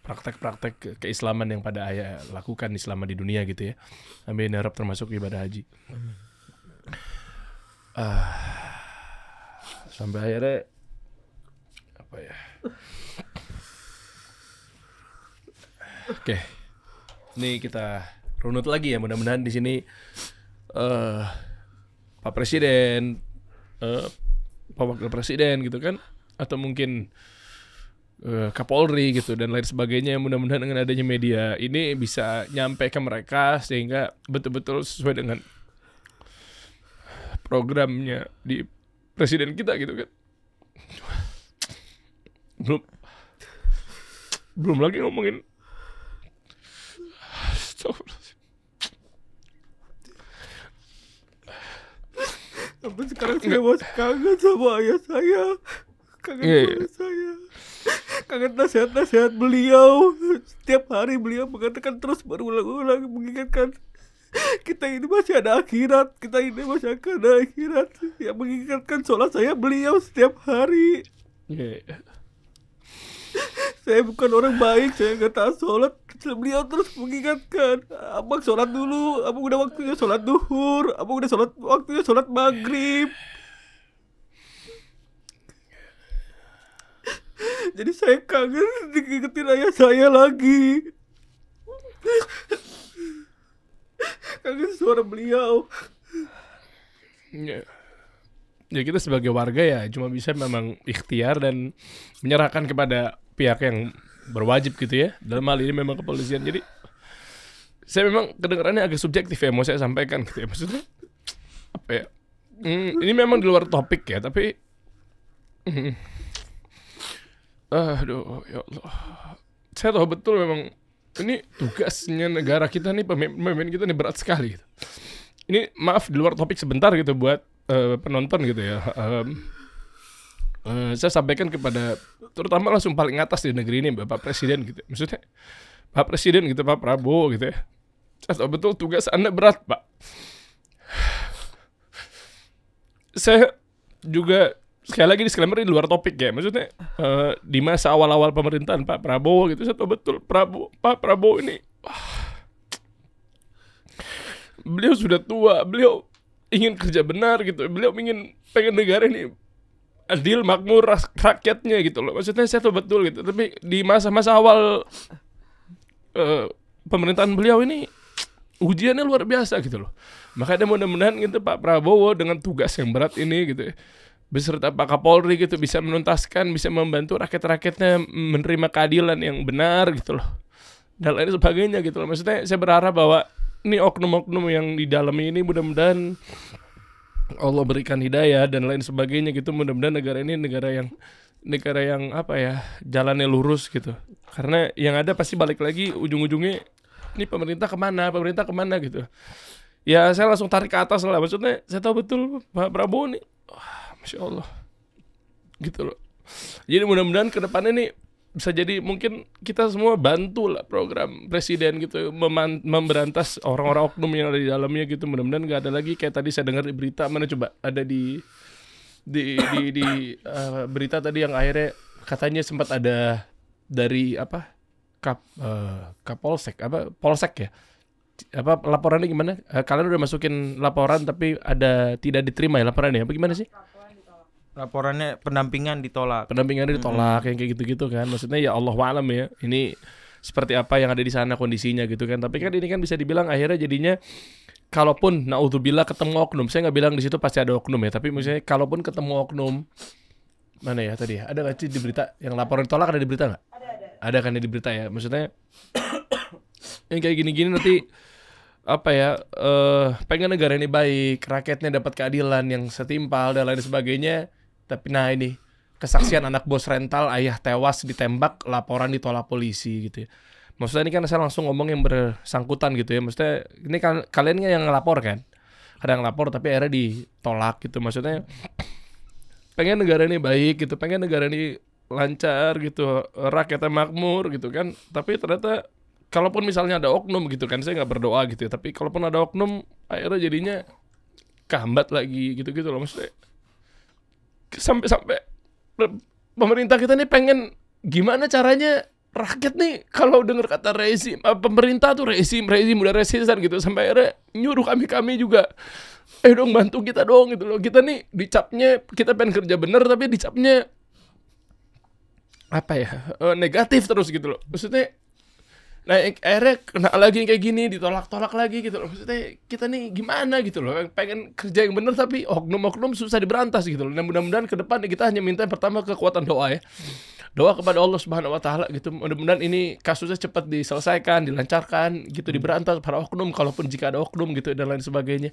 Speaker 3: praktek-praktek keislaman yang pada ayah lakukan selama di dunia gitu ya. Amin ya Rabb, termasuk ibadah haji. Sampai akhirnya apa ya? Oke. Nih kita runut lagi ya, mudah-mudahan di sini Pak Presiden, Pak Wakil Presiden gitu kan, atau mungkin Kapolri gitu dan lain sebagainya, mudah-mudahan dengan adanya media ini bisa nyampe ke mereka sehingga betul-betul sesuai dengan programnya di presiden kita gitu kan. Belum lagi ngomongin
Speaker 1: Tapi sekarang saya masih kangen sama ayah saya. Kangen sama saya. Kangen nasihat-nasihat beliau. Setiap hari beliau mengatakan terus berulang-ulang, mengingatkan kita ini masih ada akhirat. Kita ini masih akan ada akhirat. Yang mengingatkan sholat saya beliau setiap hari. Saya bukan orang baik, saya nggak taat sholat. Beliau terus mengingatkan, abang sholat dulu, abang udah waktunya sholat duhur, abang udah waktunya sholat maghrib. Jadi saya kangen diingetin ayah saya lagi. Kangen suara beliau.
Speaker 3: Ya kita sebagai warga ya cuma bisa memang ikhtiar dan menyerahkan kepada pihak yang berwajib gitu ya. Dalam hal ini memang kepolisian. Jadi saya memang kedengarannya agak subjektif ya, mau saya sampaikan gitu ya. Maksudnya apa ya? Ini memang di luar topik ya, tapi aduh ya Allah. Saya tahu betul memang ini tugasnya negara kita nih, pemimpin kita nih berat sekali gitu. Ini maaf di luar topik sebentar gitu buat penonton gitu ya. Saya sampaikan kepada terutama langsung paling atas di negeri ini, Bapak Presiden gitu. Maksudnya Pak Presiden gitu, Pak Prabowo gitu ya. Saya tahu betul tugas Anda berat, Pak. Saya juga sekali lagi disclaimer di luar topik ya. Maksudnya di masa awal-awal pemerintahan Pak Prabowo gitu, saya tahu betul Pak Prabowo ini beliau sudah tua, beliau ingin kerja benar gitu, beliau pengen negara ini adil, makmur rakyatnya gitu loh. Maksudnya saya tahu betul gitu. Tapi di masa-masa awal pemerintahan beliau ini ujiannya luar biasa gitu loh. Makanya mudah-mudahan gitu Pak Prabowo dengan tugas yang berat ini gitu ya, beserta Pak Kapolri gitu bisa menuntaskan, bisa membantu rakyat-rakyatnya menerima keadilan yang benar gitu loh. Dan lain sebagainya gitu loh. Maksudnya saya berharap bahwa ini oknum-oknum yang di dalam ini mudah-mudahan Allah berikan hidayah dan lain sebagainya gitu. Mudah-mudahan negara ini negara yang apa ya, jalannya lurus gitu. Karena yang ada pasti balik lagi ujung-ujungnya ini pemerintah kemana gitu. Ya saya langsung tarik ke atas lah. Maksudnya saya tahu betul Pak Prabowo nih, Masya Allah gitu loh. Jadi mudah-mudahan ke depannya nih bisa jadi mungkin kita semua bantu lah program presiden gitu, memberantas orang-orang oknum yang ada di dalamnya gitu. Mudah-mudahan gak ada lagi kayak tadi saya dengar di berita, mana coba ada di berita tadi yang akhirnya katanya sempat ada dari apa Kapolsek Polsek ya, apa laporannya gimana? Kalian udah masukin laporan tapi tidak diterima ya laporannya, apa gimana sih?
Speaker 4: Laporannya pendampingan ditolak
Speaker 3: yang kayak gitu-gitu kan. Maksudnya ya Allah wa'alam ya, ini seperti apa yang ada di sana kondisinya gitu kan. Tapi kan ini kan bisa dibilang akhirnya jadinya kalaupun naudzubillah ketemu oknum, saya nggak bilang di situ pasti ada oknum ya, tapi misalnya kalaupun ketemu oknum, mana ya tadi ya, ada nggak sih di berita yang laporan ditolak, ada di berita nggak? Ada kan di berita ya. Maksudnya yang kayak gini-gini nanti apa ya, pengen negara ini baik, rakyatnya dapat keadilan yang setimpal dan lain sebagainya. Tapi nah ini kesaksian anak bos rental, ayah tewas ditembak, laporan ditolak polisi gitu ya. Maksudnya ini kan saya langsung ngomong yang bersangkutan gitu ya. Maksudnya ini kan kalian yang ngelapor kan, ada yang lapor tapi akhirnya ditolak gitu. Maksudnya pengen negara ini baik gitu, pengen negara ini lancar gitu, rakyatnya makmur gitu kan. Tapi ternyata kalaupun misalnya ada oknum gitu kan, saya nggak berdoa gitu ya, tapi kalaupun ada oknum akhirnya jadinya kehambat lagi gitu-gitu loh. Maksudnya sampai pemerintah kita nih pengen gimana caranya rakyat nih kalau dengar kata rezim, pemerintah tuh rezim udah resisan gitu, sampai akhirnya nyuruh kami juga dong bantu kita dong gitu loh. Kita nih dicapnya kita pengen kerja bener tapi dicapnya apa ya, negatif terus gitu loh. Maksudnya Nah, akhirnya kena lagi kayak gini, ditolak-tolak lagi gitu loh. Maksudnya kita nih gimana gitu loh, pengen kerja yang benar tapi oknum-oknum susah diberantas gitu loh. Dan mudah-mudahan ke depan kita hanya minta yang pertama kekuatan doa ya. Doa kepada Allah Subhanahu wa taala gitu. Mudah-mudahan ini kasusnya cepat diselesaikan, dilancarkan gitu, diberantas para oknum kalaupun jika ada oknum gitu dan lain sebagainya.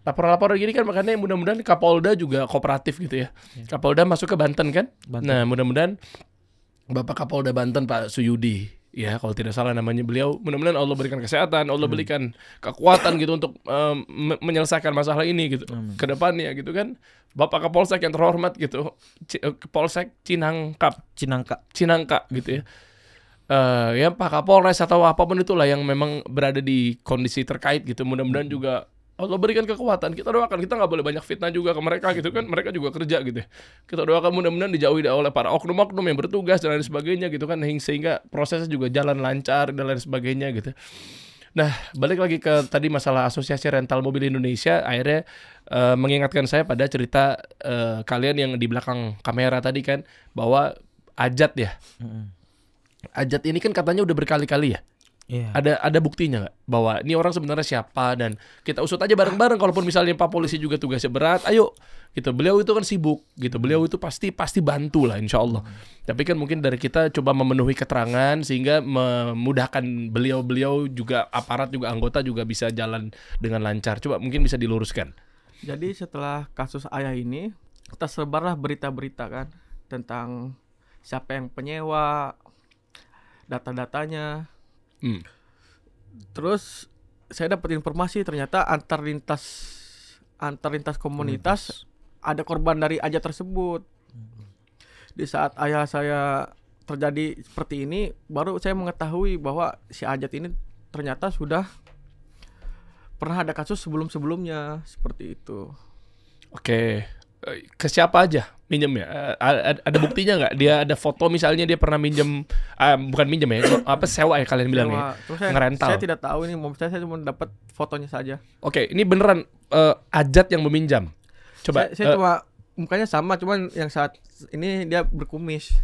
Speaker 3: Laporan-laporan gini kan makanya mudah-mudahan Kapolda juga kooperatif gitu ya. Kapolda masuk ke Banten kan? Nah, mudah-mudahan Bapak Kapolda Banten Pak Suyudi ya kalau tidak salah namanya beliau, mudah-mudahan Allah berikan kesehatan, Allah berikan kekuatan gitu untuk menyelesaikan masalah ini gitu ke depannya gitu kan. Bapak Kapolsek yang terhormat gitu, Polsek Cinangka gitu ya. Ya Pak Kapolres atau apapun itulah yang memang berada di kondisi terkait gitu, mudah-mudahan juga Allah berikan kekuatan. Kita doakan, kita nggak boleh banyak fitnah juga ke mereka gitu kan, mereka juga kerja gitu. Kita doakan mudah-mudahan dijauhi oleh para oknum-oknum yang bertugas dan lain sebagainya gitu kan, sehingga prosesnya juga jalan lancar dan lain sebagainya gitu. Nah, balik lagi ke tadi masalah Asosiasi Rental Mobil Indonesia, akhirnya mengingatkan saya pada cerita kalian yang di belakang kamera tadi kan, bahwa Ajat ya. Ajat ini kan katanya udah berkali-kali ya. Yeah. Ada buktinya nggak bahwa ini orang sebenarnya siapa, dan kita usut aja bareng-bareng. Kalaupun misalnya Pak Polisi juga tugasnya berat, ayo gitu. Beliau itu kan sibuk gitu, beliau itu pasti bantu lah insya Allah. Tapi kan mungkin dari kita coba memenuhi keterangan sehingga memudahkan beliau juga, aparat juga, anggota juga bisa jalan dengan lancar. Coba mungkin bisa diluruskan.
Speaker 1: Jadi setelah kasus Ayah ini, kita sebarlah berita-berita kan tentang siapa yang penyewa, data-datanya. Terus saya dapat informasi ternyata antar lintas komunitas ada korban dari Ajat tersebut. Di saat ayah saya terjadi seperti ini, baru saya mengetahui bahwa si Ajat ini ternyata sudah pernah ada kasus sebelum-sebelumnya seperti itu.
Speaker 3: Oke. Ke siapa aja minjem ya? Ada buktinya nggak? Dia ada foto misalnya dia pernah minjem, bukan minjem ya, apa sewa ya kalian bilang ya? Ngerental.
Speaker 1: Saya tidak tahu ini, saya cuma dapat fotonya saja.
Speaker 3: Oke, ini beneran Ajat yang meminjam. Coba.
Speaker 1: Saya cuma mukanya sama, cuman yang saat ini dia berkumis.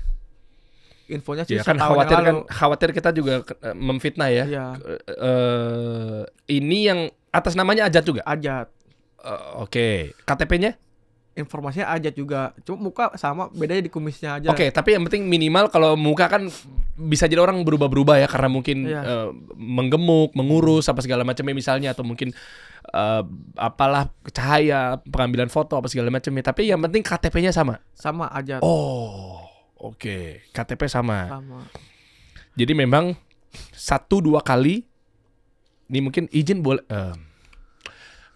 Speaker 1: Infonya sih
Speaker 3: ya, kan khawatir kita juga memfitnah ya.
Speaker 1: Iya.
Speaker 3: Ini yang atas namanya Ajat juga.
Speaker 1: Ajat.
Speaker 3: Oke. KTP-nya?
Speaker 1: Informasinya Ajat juga, cuma muka sama, bedanya di kumisnya aja.
Speaker 3: Oke, tapi yang penting minimal kalau muka kan bisa jadi orang berubah-berubah ya, karena mungkin menggemuk, mengurus apa segala macamnya misalnya, atau mungkin apalah cahaya, pengambilan foto apa segala macamnya. Tapi yang penting KTP-nya sama.
Speaker 1: Sama Ajat.
Speaker 3: Oh, oke. KTP sama. Jadi memang 1-2 kali ini mungkin izin boleh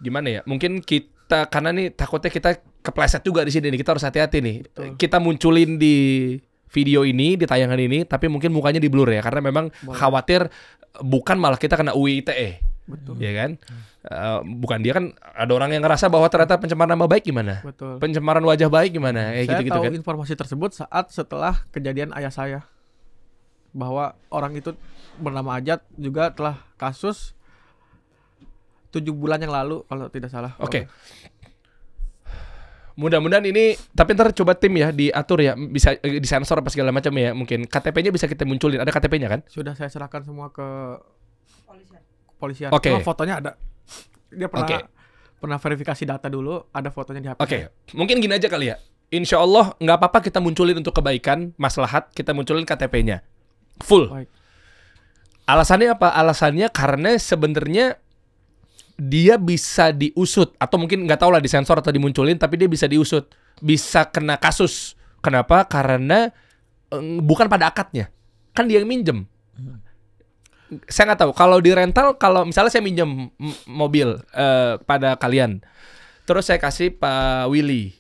Speaker 3: gimana ya? Mungkin kita karena nih takutnya kita kepleset juga di sini nih, kita harus hati-hati nih. Betul. Kita munculin di video ini, di tayangan ini, tapi mungkin mukanya di blur ya, karena memang khawatir bukan malah kita kena UU ITE.
Speaker 1: Betul.
Speaker 3: Ya kan? Bukan dia kan ada orang yang ngerasa bahwa ternyata pencemaran nama baik gimana?
Speaker 1: Betul.
Speaker 3: Pencemaran wajah baik gimana?
Speaker 1: Saya
Speaker 3: gitu-gitu
Speaker 1: tahu
Speaker 3: kan.
Speaker 1: informasi tersebut setelah kejadian ayah saya, bahwa orang itu bernama Ajat juga telah kasus 7 bulan yang lalu kalau tidak salah.
Speaker 3: Oke. Mudah-mudahan ini, tapi ntar coba tim ya diatur ya, bisa disensor apa segala macam ya. Mungkin KTP-nya bisa kita munculin. Ada KTP-nya kan?
Speaker 1: Sudah saya serahkan semua ke polisian.
Speaker 3: Oke.
Speaker 1: Cuma fotonya ada. Dia pernah verifikasi data dulu, ada fotonya di HP.
Speaker 3: Oke. Mungkin gini aja kali ya. Insya Allah nggak apa-apa kita munculin untuk kebaikan, maslahat, kita munculin KTP-nya full.
Speaker 1: Baik.
Speaker 3: Alasannya apa? Alasannya karena sebenarnya dia bisa diusut, atau mungkin nggak tahu lah disensor atau dimunculin, tapi dia bisa diusut, bisa kena kasus. Kenapa? Karena bukan pada akadnya, kan dia yang minjem. Saya nggak tahu kalau di rental, kalau misalnya saya minjem mobil pada kalian, terus saya kasih Pak Willy,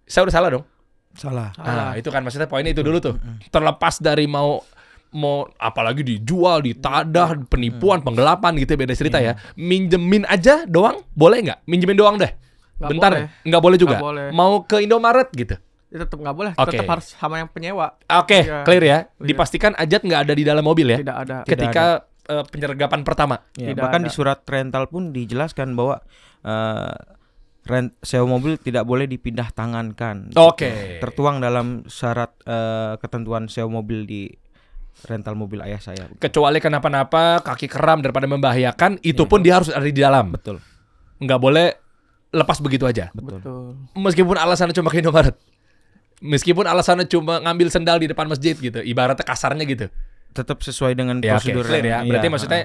Speaker 3: saya udah salah dong?
Speaker 4: Salah.
Speaker 3: Nah, itu kan maksudnya poinnya itu dulu tuh. Terlepas dari mau apalagi dijual, ditadah, penipuan, penggelapan gitu, beda cerita ya. Minjemin aja doang boleh nggak? Minjemin doang deh. Bentar, nggak boleh juga.
Speaker 1: Gak boleh.
Speaker 3: Mau ke Indomaret gitu.
Speaker 1: Ya, tetap nggak boleh.
Speaker 3: Okay.
Speaker 1: Tetap harus sama yang penyewa.
Speaker 3: Oke,
Speaker 1: Ya.
Speaker 3: clear ya. Dipastikan Ajat nggak ada di dalam mobil ya.
Speaker 1: Tidak ada.
Speaker 3: Ketika penyergapan pertama.
Speaker 4: Ya,
Speaker 1: Tidak
Speaker 4: bahkan
Speaker 1: ada.
Speaker 4: di surat rental pun dijelaskan bahwa sewa mobil tidak boleh dipindah tangankan.
Speaker 3: Oke.
Speaker 4: Tertuang dalam syarat ketentuan sewa mobil di rental mobil ayah saya.
Speaker 3: Kecuali kenapa-napa, kaki keram daripada membahayakan, itu pun dia harus ada di dalam.
Speaker 4: Betul.
Speaker 3: Nggak boleh lepas begitu aja.
Speaker 1: Betul.
Speaker 3: Meskipun alasannya cuma ke Indomaret. Meskipun alasannya cuma ngambil sendal di depan masjid gitu. Ibaratnya kasarnya gitu.
Speaker 4: Tetap sesuai dengan
Speaker 3: Ya,
Speaker 4: prosedur
Speaker 3: clear ya.
Speaker 4: yang-
Speaker 3: Berarti
Speaker 4: iya,
Speaker 3: maksudnya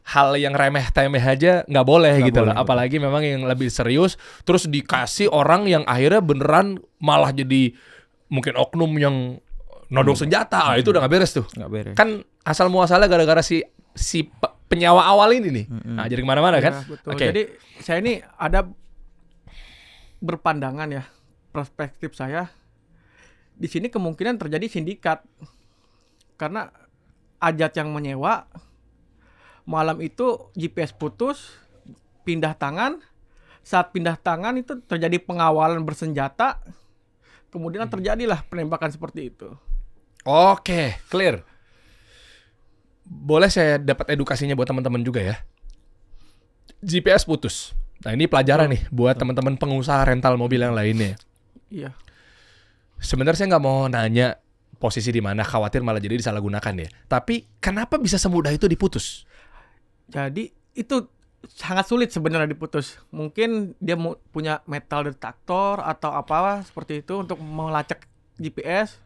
Speaker 3: hal yang remeh-temeh aja nggak boleh
Speaker 4: Nggak
Speaker 3: gitu
Speaker 4: boleh,
Speaker 3: loh. Apalagi memang yang lebih serius. Terus dikasih orang yang akhirnya beneran malah jadi mungkin oknum yang nodong senjata. Itu udah nggak beres tuh.
Speaker 4: nggak beres.
Speaker 3: Kan asal muasalnya gara-gara si penyawa awal ini nih. Nah, jadi kemana-mana kan?
Speaker 1: Ya, betul.
Speaker 3: Oke.
Speaker 1: Jadi saya ini ada berpandangan ya, perspektif saya di sini kemungkinan terjadi sindikat karena Ajat yang menyewa malam itu GPS putus, pindah tangan. Saat pindah tangan itu terjadi pengawalan bersenjata, kemudian terjadilah penembakan seperti itu.
Speaker 3: Oke, clear. Boleh saya dapat edukasinya buat teman-teman juga ya. GPS putus. Nah, ini pelajaran nih buat teman-teman pengusaha rental mobil yang lainnya.
Speaker 1: Iya.
Speaker 3: Sebenarnya saya nggak mau nanya posisi di mana, khawatir malah jadi disalahgunakan ya. Tapi kenapa bisa semudah itu diputus?
Speaker 1: Jadi itu sangat sulit sebenarnya diputus. Mungkin dia punya metal detektor atau apa seperti itu untuk melacak GPS.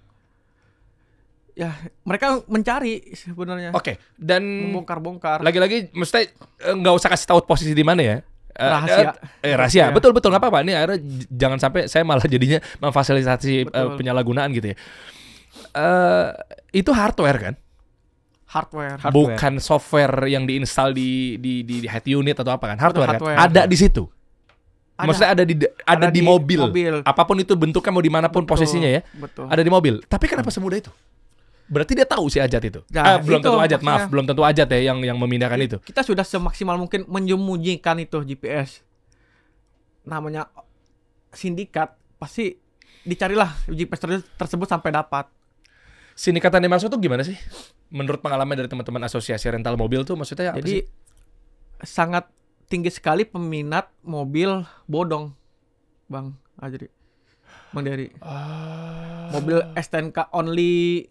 Speaker 1: Ya, mereka mencari sebenarnya.
Speaker 3: Oke, dan
Speaker 1: Membongkar-bongkar.
Speaker 3: lagi-lagi mesti nggak usah kasih tahu posisi di mana ya.
Speaker 1: Rahasia.
Speaker 3: Rahasia.
Speaker 1: Ya.
Speaker 3: Betul nggak apa-apa. Ini akhirnya jangan sampai saya malah jadinya memfasilitasi
Speaker 1: Betul.
Speaker 3: penyalahgunaan gitu ya. Itu hardware kan?
Speaker 1: Hardware.
Speaker 3: Bukan software yang diinstal di head unit atau apa kan? Hardware,
Speaker 1: hardware.
Speaker 3: kan? Ada di situ.
Speaker 1: Ada.
Speaker 3: Maksudnya ada di mobil.
Speaker 1: mobil.
Speaker 3: Apapun itu bentuknya mau dimanapun
Speaker 1: Betul,
Speaker 3: posisinya ya.
Speaker 1: Betul.
Speaker 3: Ada di mobil. Tapi kenapa semudah itu? Berarti dia tahu si Ajat itu.
Speaker 1: Nah,
Speaker 3: Belum
Speaker 1: itu
Speaker 3: tentu Ajat,
Speaker 1: maksudnya.
Speaker 3: maaf. Belum tentu Ajat ya yang memindahkan itu.
Speaker 1: Kita sudah semaksimal mungkin menyembunyikan itu GPS. Namanya sindikat, pasti dicarilah GPS tersebut sampai dapat.
Speaker 3: Sindikatan yang dimaksud tuh gimana sih? Menurut pengalaman dari teman-teman asosiasi rental mobil tuh maksudnya apa
Speaker 1: Jadi
Speaker 3: sih?
Speaker 1: sangat tinggi sekali peminat mobil bodong, Bang Ajri. Bang Dery. Mobil STNK only,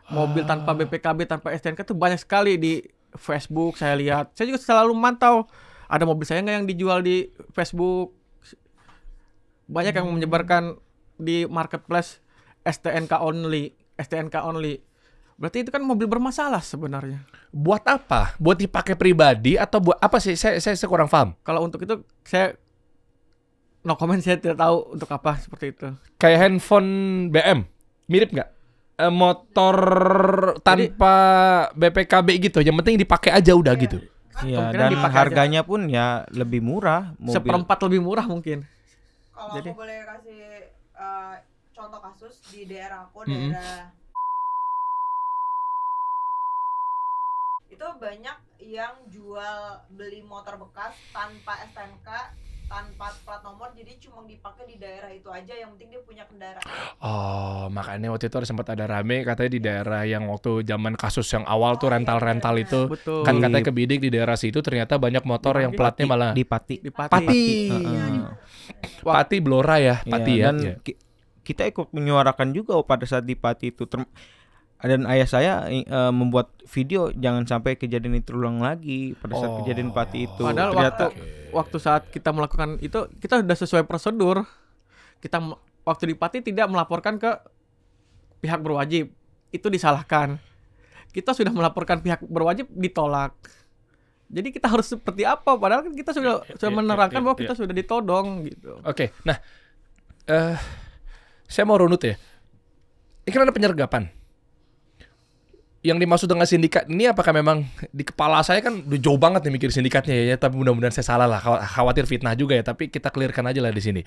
Speaker 1: mobil tanpa BPKB, tanpa STNK tuh banyak sekali di Facebook saya lihat. Saya juga selalu mantau. Ada mobil saya nggak yang dijual di Facebook. Banyak yang menyebarkan di marketplace STNK only. Berarti itu kan mobil bermasalah sebenarnya.
Speaker 3: Buat apa? Buat dipakai pribadi atau buat apa sih? Saya kurang paham.
Speaker 1: Kalau untuk itu saya no comment, saya tidak tahu untuk apa seperti itu.
Speaker 3: Kayak handphone BM, mirip nggak? Motor tanpa BPKB gitu. Yang penting dipakai aja udah gitu.
Speaker 4: Iya,
Speaker 1: Kemungkinan
Speaker 4: dan
Speaker 1: dipakai
Speaker 4: harganya pun ya lebih murah. Mobil.
Speaker 1: Seperempat lebih murah mungkin.
Speaker 7: Kalau
Speaker 1: Jadi-
Speaker 7: aku boleh kasih contoh kasus di daerah aku, daerah itu banyak yang jual beli motor bekas tanpa STNK, tanpa plat nomor, jadi cuma dipakai di daerah itu aja, yang penting dia punya kendaraan.
Speaker 3: Oh, makanya waktu itu sempat ada rame katanya di daerah yang waktu zaman kasus yang awal tuh rental-rental itu.
Speaker 1: Betul.
Speaker 3: Kan katanya kebidik di daerah situ ternyata banyak motor yang platnya malah
Speaker 4: di Pati.
Speaker 1: Di Pati.
Speaker 3: Pati. Pati Blora ya,
Speaker 4: Iya,
Speaker 3: Pati ya.
Speaker 4: dan
Speaker 3: Iya.
Speaker 4: kita ikut menyuarakan juga pada saat di Pati itu. Dan ayah saya membuat video jangan sampai kejadian itu ulang lagi pada saat kejadian Pati itu.
Speaker 1: Padahal
Speaker 4: Ternyata
Speaker 1: waktu saat kita melakukan itu, kita sudah sesuai prosedur. Kita waktu di Pati tidak melaporkan ke pihak berwajib, itu disalahkan. Kita sudah melaporkan pihak berwajib, ditolak. Jadi kita harus seperti apa? Padahal kan kita sudah menerangkan bahwa kita sudah ditodong gitu.
Speaker 3: Oke, nah saya mau runut ya. Ini kan ada penyergapan. Yang dimaksud dengan sindikat ini apakah memang di kepala saya kan udah jauh banget nih mikir sindikatnya ya, tapi mudah-mudahan saya salah lah, khawatir fitnah juga ya, tapi kita clearkan aja lah di sini.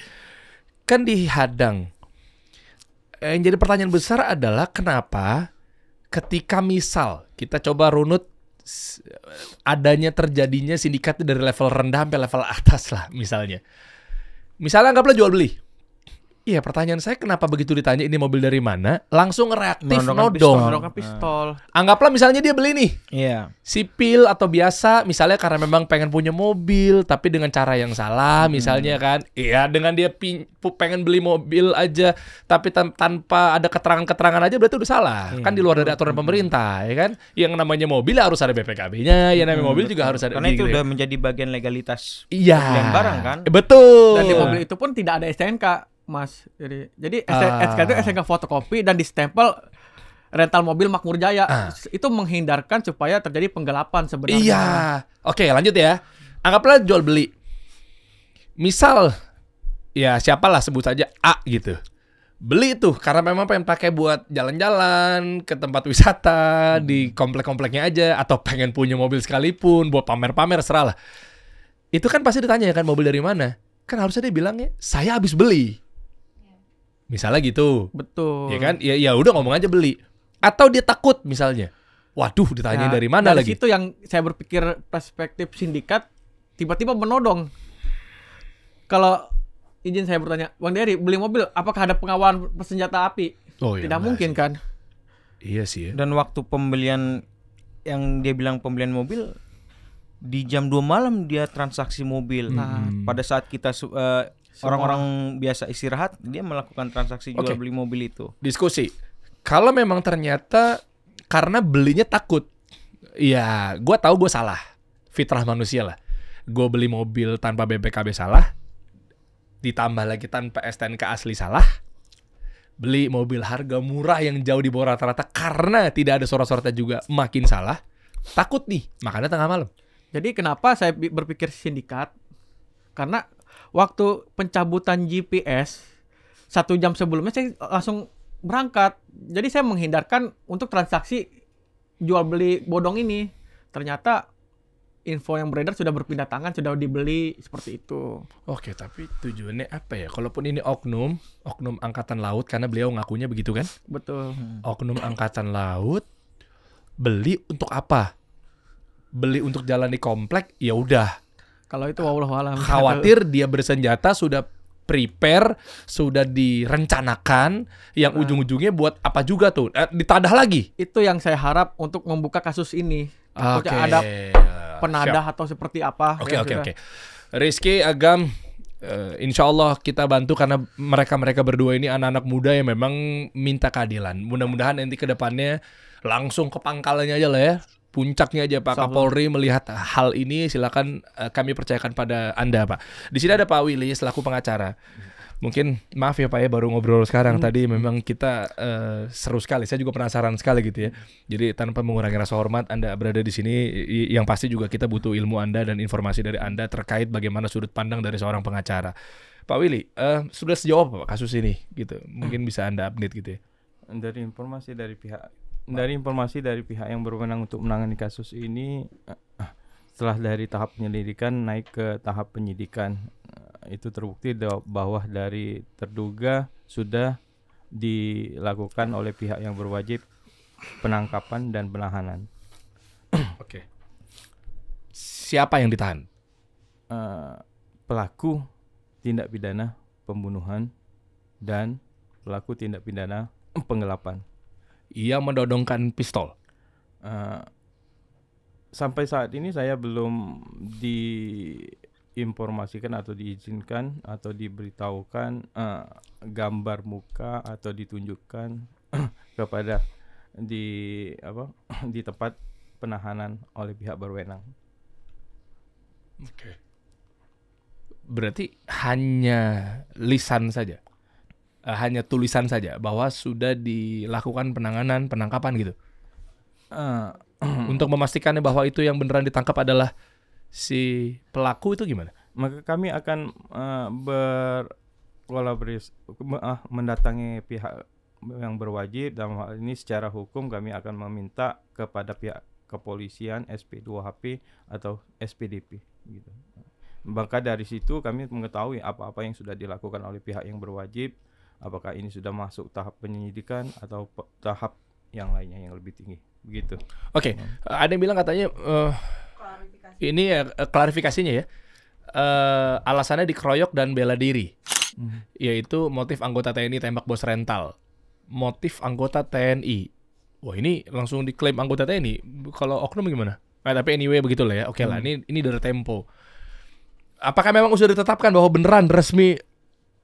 Speaker 3: Kan dihadang. Yang jadi pertanyaan besar adalah kenapa ketika misal kita coba runut adanya terjadinya sindikat dari level rendah sampai level atas lah misalnya. Misalnya anggaplah jual beli. Iya, pertanyaan saya kenapa begitu ditanya ini mobil dari mana, langsung reaktif
Speaker 4: Menodongkan
Speaker 3: nodong.
Speaker 1: Menodongkan pistol.
Speaker 3: Anggaplah misalnya dia beli nih,
Speaker 4: Iya.
Speaker 3: sipil atau biasa, misalnya karena memang pengen punya mobil, tapi dengan cara yang salah, misalnya kan. Iya, dengan dia pengen beli mobil aja, tapi tanpa ada keterangan-keterangan aja berarti udah salah. Kan di luar dari aturan pemerintah, ya kan. Yang namanya mobil harus ada BPKB-nya, yang namanya mobil juga harus ada.
Speaker 4: Karena itu
Speaker 3: gitu
Speaker 4: udah
Speaker 3: ya.
Speaker 4: menjadi bagian legalitas
Speaker 3: Iya.
Speaker 4: pembelian barang kan.
Speaker 3: Betul.
Speaker 1: Dan di mobil itu pun tidak ada STNK, Mas. Jadi STNK itu STNK fotokopi dan distempel rental mobil Makmur Jaya. Itu menghindarkan supaya terjadi penggelapan sebenarnya.
Speaker 3: Iya. Oke, lanjut ya. Anggaplah jual beli. Misal, ya siapalah sebut saja A gitu. Beli tuh karena memang pengen pakai buat jalan-jalan ke tempat wisata di komplek-kompleknya aja, atau pengen punya mobil sekalipun buat pamer-pamer, serah lah. Itu kan pasti ditanya kan mobil dari mana. Kan harusnya dia bilangnya saya habis beli. Misalnya gitu.
Speaker 1: Betul.
Speaker 3: Ya kan? Ya udah ngomong aja beli. Atau dia takut misalnya. Waduh, ditanya dari mana
Speaker 1: dari
Speaker 3: lagi?
Speaker 1: situ yang saya berpikir perspektif sindikat tiba-tiba menodong. Kalau izin saya bertanya, Bang Dery beli mobil apakah ada pengawalan senjata api?
Speaker 3: Oh, iya,
Speaker 1: Tidak
Speaker 3: enggak
Speaker 1: mungkin
Speaker 3: sih.
Speaker 1: kan?
Speaker 3: Iya sih ya.
Speaker 4: Dan waktu pembelian yang dia bilang pembelian mobil di jam 2 malam dia transaksi mobil. Pada saat kita orang-orang biasa istirahat, dia melakukan transaksi jual
Speaker 3: Oke.
Speaker 4: beli mobil itu.
Speaker 3: Diskusi. Kalau memang ternyata karena belinya takut, ya gue tahu gue salah, fitrah manusia lah. Gue beli mobil tanpa BPKB salah, ditambah lagi tanpa STNK asli salah. Beli mobil harga murah yang jauh di bawah rata-rata karena tidak ada sorot-sorotnya juga makin salah. Takut nih, makanya tengah malam.
Speaker 1: Jadi kenapa saya berpikir sindikat? Karena waktu pencabutan GPS 1 jam sebelumnya saya langsung berangkat. Jadi saya menghindarkan untuk transaksi jual beli bodong ini. Ternyata info yang beredar sudah berpindah tangan, sudah dibeli seperti itu.
Speaker 3: Oke, tapi tujuannya apa ya? Kalaupun ini oknum angkatan laut, karena beliau ngakunya begitu kan?
Speaker 1: Betul.
Speaker 3: Oknum angkatan laut beli untuk apa? Beli untuk jalan di komplek, ya udah.
Speaker 1: Kalau itu wallahu alam.
Speaker 3: Khawatir dia bersenjata sudah prepare, sudah direncanakan, yang ujung-ujungnya buat apa juga tuh? Ditadah lagi.
Speaker 1: Itu yang saya harap untuk membuka kasus ini. Takutnya
Speaker 3: Oke.
Speaker 1: ada penadah atau seperti apa.
Speaker 3: Oke.
Speaker 1: yang sudah-
Speaker 3: Oke. Rizky, Agam, insya Allah kita bantu karena mereka berdua ini anak-anak muda yang memang minta keadilan. Mudah-mudahan nanti ke depannya langsung ke pangkalnya aja lah ya. Puncaknya aja Pak Kapolri melihat hal ini, silakan kami percayakan pada Anda Pak. Di sini ada Pak Willy selaku pengacara. Mungkin maaf ya Pak ya baru ngobrol sekarang, tadi memang kita seru sekali. Saya juga penasaran sekali gitu ya. Jadi tanpa mengurangi rasa hormat Anda berada di sini, yang pasti juga kita butuh ilmu Anda dan informasi dari Anda terkait bagaimana sudut pandang dari seorang pengacara. Pak Willy, sudah sejauh apa Pak kasus ini gitu? Mungkin bisa Anda update gitu ya.
Speaker 8: Dari informasi dari pihak yang berwenang untuk menangani kasus ini, setelah dari tahap penyelidikan naik ke tahap penyidikan, itu terbukti bahwa dari terduga sudah dilakukan oleh pihak yang berwajib penangkapan dan penahanan.
Speaker 3: Oke. Siapa yang ditahan?
Speaker 8: Pelaku tindak pidana pembunuhan dan pelaku tindak pidana penggelapan.
Speaker 3: Ia menodongkan pistol.
Speaker 8: Sampai saat ini saya belum diinformasikan atau diizinkan atau diberitahukan gambar muka atau ditunjukkan kepada di tempat penahanan oleh pihak berwenang.
Speaker 3: Oke. Berarti hanya lisan saja. Hanya tulisan saja bahwa sudah dilakukan penangkapan gitu. Untuk memastikannya bahwa itu yang beneran ditangkap adalah si pelaku itu gimana?
Speaker 8: Maka kami akan berkolaborasi mendatangi pihak yang berwajib. Dalam hal ini secara hukum kami akan meminta kepada pihak kepolisian, SP2HP atau SPDP gitu. Maka dari situ kami mengetahui apa-apa yang sudah dilakukan oleh pihak yang berwajib. Apakah ini sudah masuk tahap penyelidikan atau tahap yang lainnya yang lebih tinggi, begitu.
Speaker 3: Oke. Ada yang bilang katanya
Speaker 7: Klarifikasi.
Speaker 3: ini ya klarifikasinya ya. Alasannya dikeroyok dan bela diri. yaitu motif anggota TNI tembak bos rental. Motif anggota TNI. Wah, ini langsung diklaim anggota TNI. Kalau oknum gimana? Tapi anyway begitulah ya. Oke lah, ini dari Tempo. Apakah memang sudah ditetapkan bahwa beneran resmi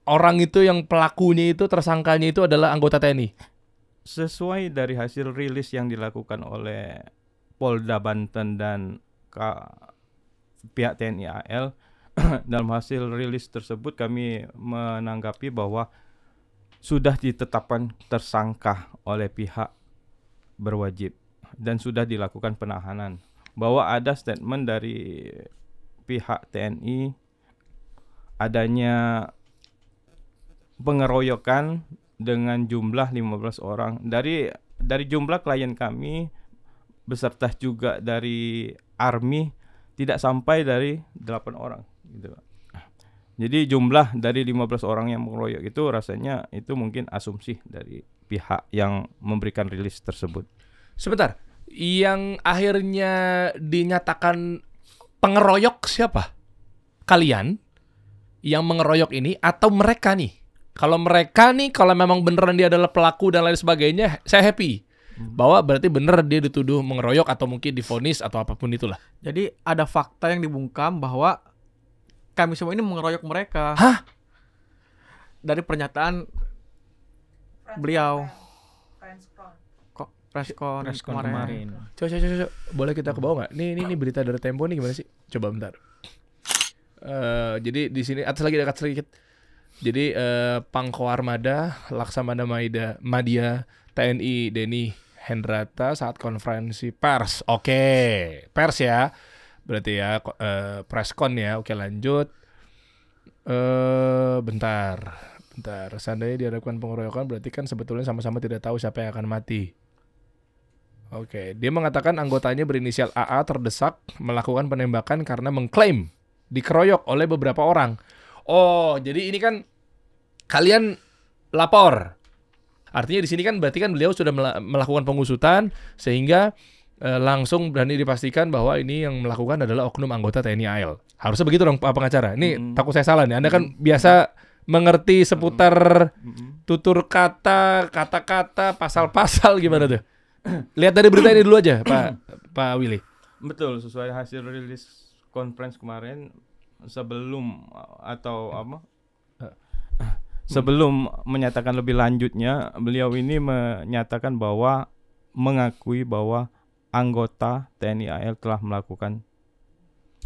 Speaker 3: orang itu yang pelakunya itu, tersangkanya itu adalah anggota TNI?
Speaker 8: Sesuai dari hasil rilis yang dilakukan oleh Polda Banten dan pihak TNI AL, dalam hasil rilis tersebut kami menanggapi bahwa sudah ditetapkan tersangka oleh pihak berwajib dan sudah dilakukan penahanan. Bahwa ada statement dari pihak TNI adanya pengeroyokan dengan jumlah 15 orang dari jumlah klien kami beserta juga dari Army tidak sampai dari 8 orang gitu. Jadi jumlah dari 15 orang yang mengeroyok itu rasanya itu mungkin asumsi dari pihak yang memberikan rilis tersebut.
Speaker 3: Sebentar, yang akhirnya dinyatakan pengeroyok siapa? Kalian yang mengeroyok ini atau mereka nih? Kalau mereka nih, kalau memang beneran dia adalah pelaku dan lain sebagainya, saya happy. Bahwa berarti bener dia dituduh mengeroyok atau mungkin divonis atau apapun itulah.
Speaker 1: Jadi ada fakta yang dibungkam bahwa kami semua ini mengeroyok mereka.
Speaker 3: Hah?
Speaker 1: Dari pernyataan beliau. Kok preskon kemarin.
Speaker 3: Coba. Boleh kita ke bawah nggak? Ini berita dari Tempo nih gimana sih? Coba bentar. Jadi di sini atas lagi dekat sedikit. Jadi Pangko Armada Laksamana Madya TNI Denny Hendrata saat konferensi pers. Oke, pers ya. Berarti ya preskon ya. Oke, lanjut. Bentar. Seandainya diadakan pengeroyokan berarti kan sebetulnya sama-sama tidak tahu siapa yang akan mati. Oke, dia mengatakan anggotanya berinisial AA terdesak melakukan penembakan karena mengklaim dikeroyok oleh beberapa orang. Oh, jadi ini kan kalian lapor. Artinya di sini kan berarti kan beliau sudah melakukan pengusutan sehingga langsung berani dipastikan bahwa ini yang melakukan adalah oknum anggota TNI AL. Harusnya begitu dong Pak pengacara. Ini takut saya salah nih. Anda kan biasa mengerti seputar tutur kata, kata-kata, pasal-pasal gimana tuh? Lihat dari berita ini dulu aja, Pak Willy.
Speaker 8: Betul, sesuai hasil rilis conference kemarin sebelum menyatakan lebih lanjutnya, beliau ini menyatakan bahwa mengakui bahwa anggota TNI AL telah melakukan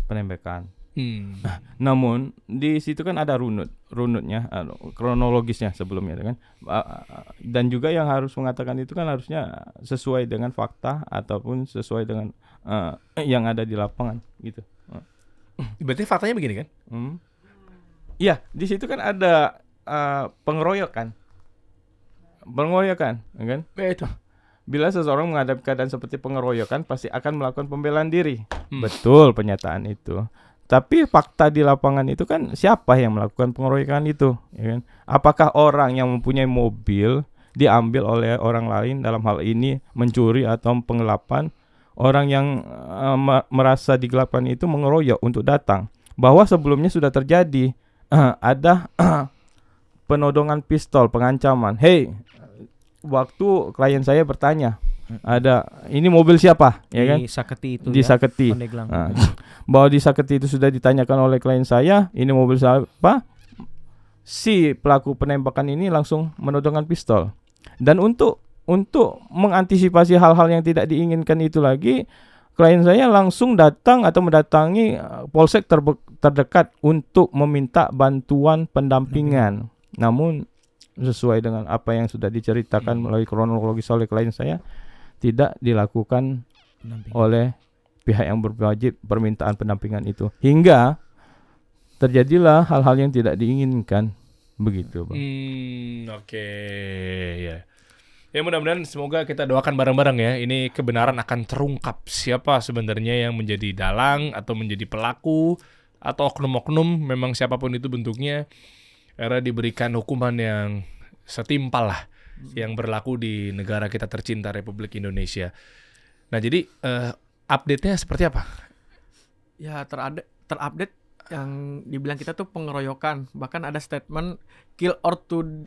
Speaker 8: penembakan. Namun di situ kan ada runutnya, kronologisnya sebelumnya kan, dan juga yang harus mengatakan itu kan harusnya sesuai dengan fakta ataupun sesuai dengan yang ada di lapangan gitu.
Speaker 3: Berarti faktanya begini kan?
Speaker 8: Iya, di situ kan ada pengeroyokan, kan? Itu. Bila seseorang menghadapi keadaan seperti pengeroyokan, pasti akan melakukan pembelaan diri. Betul pernyataan itu. Tapi fakta di lapangan itu kan siapa yang melakukan pengeroyokan itu? Ya kan? Apakah orang yang mempunyai mobil diambil oleh orang lain, dalam hal ini mencuri atau penggelapan? Orang yang merasa digelapkan itu mengeroyok untuk datang. Bahwa sebelumnya sudah terjadi ada penodongan pistol, pengancaman. Hey, waktu klien saya bertanya, ada ini mobil siapa? Ya kan?
Speaker 4: Di Saketi itu.
Speaker 8: Di Saketi. Bahwa di Saketi itu sudah ditanyakan oleh klien saya, ini mobil siapa? Si pelaku penembakan ini langsung menodongkan pistol. Dan untuk mengantisipasi hal-hal yang tidak diinginkan itu lagi, klien saya langsung datang atau mendatangi polsek terdekat untuk meminta bantuan pendampingan. Namun sesuai dengan apa yang sudah diceritakan melalui kronologis oleh klien saya, tidak dilakukan oleh pihak yang berwajib permintaan pendampingan itu, hingga terjadilah hal-hal yang tidak diinginkan begitu, Bang.
Speaker 3: Oke, ya. Ya mudah-mudahan semoga kita doakan bareng-bareng ya, ini kebenaran akan terungkap siapa sebenarnya yang menjadi dalang atau menjadi pelaku atau oknum-oknum, memang siapapun itu bentuknya, karena diberikan hukuman yang setimpal lah yang berlaku di negara kita tercinta Republik Indonesia. Nah jadi update-nya seperti apa?
Speaker 1: Ya terupdate yang dibilang kita tuh pengeroyokan, bahkan ada statement kill or to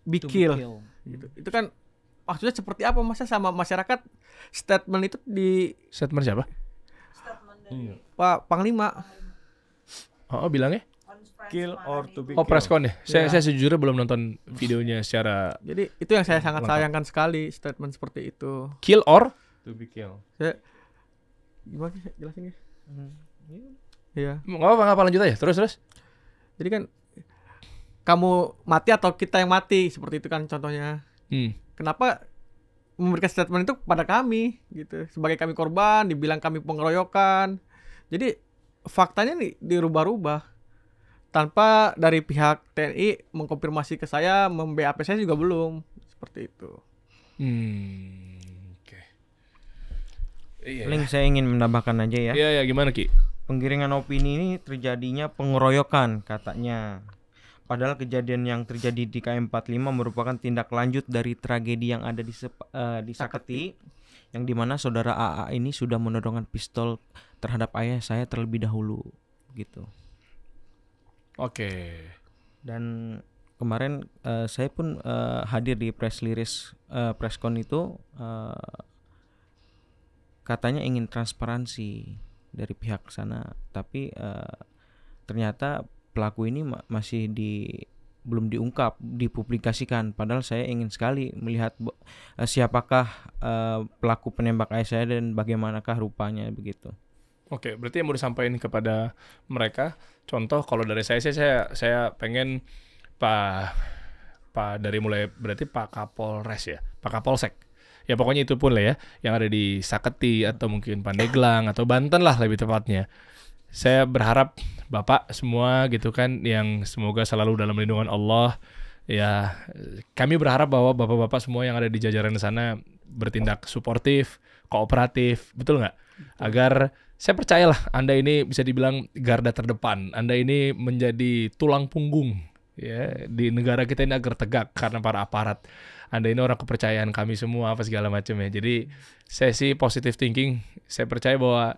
Speaker 1: be kill. Gitu. Itu kan maksudnya seperti apa masa sama masyarakat statement itu di
Speaker 3: Statement siapa?
Speaker 7: Statement dari
Speaker 1: Pak Panglima.
Speaker 3: Oh, bilangnya?
Speaker 7: konferensi
Speaker 8: Kill
Speaker 7: kemarin
Speaker 8: or
Speaker 7: itu.
Speaker 8: to be
Speaker 3: Oh, preskon ya?
Speaker 1: Iya.
Speaker 3: Saya sejujurnya belum nonton videonya secara
Speaker 1: Jadi itu yang saya sangat
Speaker 3: Lengkap.
Speaker 1: sayangkan sekali statement seperti itu.
Speaker 3: kill or
Speaker 8: to be kill.
Speaker 1: Saya gimana sih jelasinnya? Iya.
Speaker 3: nggak apa-apa lanjut aja. Terus.
Speaker 1: Jadi kan kamu mati atau kita yang mati seperti itu kan contohnya. Kenapa memberikan statement itu kepada kami gitu? Sebagai kami korban dibilang kami pengeroyokan. Jadi faktanya nih dirubah-rubah tanpa dari pihak TNI mengkonfirmasi ke saya, mem-BAP saya juga belum seperti itu.
Speaker 3: Oke. Iya.
Speaker 4: Paling saya ingin menambahkan aja ya.
Speaker 3: Iya, gimana Ki?
Speaker 4: Penggiringan opini ini terjadinya pengeroyokan katanya. Padahal kejadian yang terjadi di KM45 merupakan tindak lanjut dari tragedi yang ada di Saketi, yang dimana saudara AA ini sudah menodongkan pistol terhadap ayah saya terlebih dahulu, gitu.
Speaker 3: Oke.
Speaker 4: Dan kemarin saya pun hadir di press release preskon itu, katanya ingin transparansi dari pihak sana, tapi ternyata pelaku ini masih belum diungkap, dipublikasikan. Padahal saya ingin sekali melihat siapakah pelaku penembak ayah saya dan bagaimanakah rupanya begitu.
Speaker 3: Oke, berarti yang mau disampaikan kepada mereka, contoh kalau dari saya pengen Pak dari mulai berarti Pak Kapolres ya, Pak Kapolsek. Ya pokoknya itu pun lah ya, yang ada di Saketi atau mungkin Pandeglang atau Banten lah lebih tepatnya. Saya berharap Bapak semua gitu kan, yang semoga selalu dalam lindungan Allah. Ya, kami berharap bahwa Bapak-Bapak semua yang ada di jajaran sana bertindak suportif, kooperatif, betul nggak? Agar saya percayalah Anda ini bisa dibilang garda terdepan. Anda ini menjadi tulang punggung ya di negara kita ini agar tegak karena para aparat. Anda ini orang kepercayaan kami semua apa segala macam ya. Jadi saya sih positive thinking. Saya percaya bahwa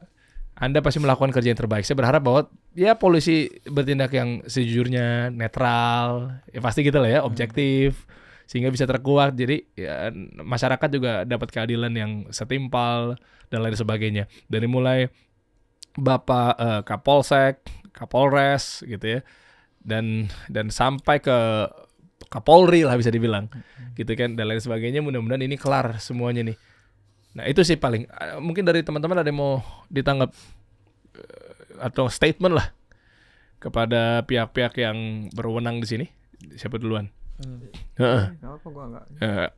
Speaker 3: Anda pasti melakukan kerja yang terbaik. Saya berharap bahwa ya polisi bertindak yang sejujurnya, netral, ya pasti gitu lah ya, objektif, sehingga bisa terkuat. Jadi ya, masyarakat juga dapat keadilan yang setimpal dan lain sebagainya. Dari mulai Bapak Kapolsek, Kapolres gitu ya, dan sampai ke Kapolri lah bisa dibilang, gitu kan, dan lain sebagainya. Mudah-mudahan ini kelar semuanya nih. Nah itu sih paling mungkin dari teman-teman ada yang mau ditanggap atau statement lah kepada pihak-pihak yang berwenang di sini. Siapa duluan?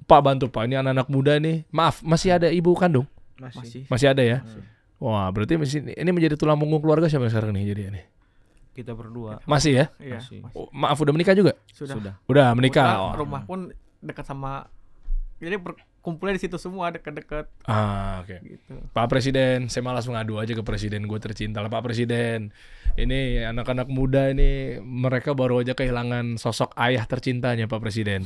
Speaker 3: Pak bantu Pak, ini anak-anak muda nih. Maaf, masih ada ibu kandung? Masih ada ya? Wah berarti ini menjadi tulang punggung keluarga siapa sekarang nih jadi ini?
Speaker 4: Kita berdua.
Speaker 3: Masih ya?
Speaker 1: Iya.
Speaker 3: Oh, maaf udah menikah juga?
Speaker 1: Sudah.
Speaker 3: Udah menikah.
Speaker 1: Rumah pun dekat sama, jadi berkumpulnya di situ semua dekat-dekat.
Speaker 3: Oke.
Speaker 1: Gitu.
Speaker 3: Pak Presiden, saya malas mengadu aja ke Presiden gue tercinta lah. Pak Presiden, ini anak-anak muda ini mereka baru aja kehilangan sosok ayah tercintanya Pak Presiden.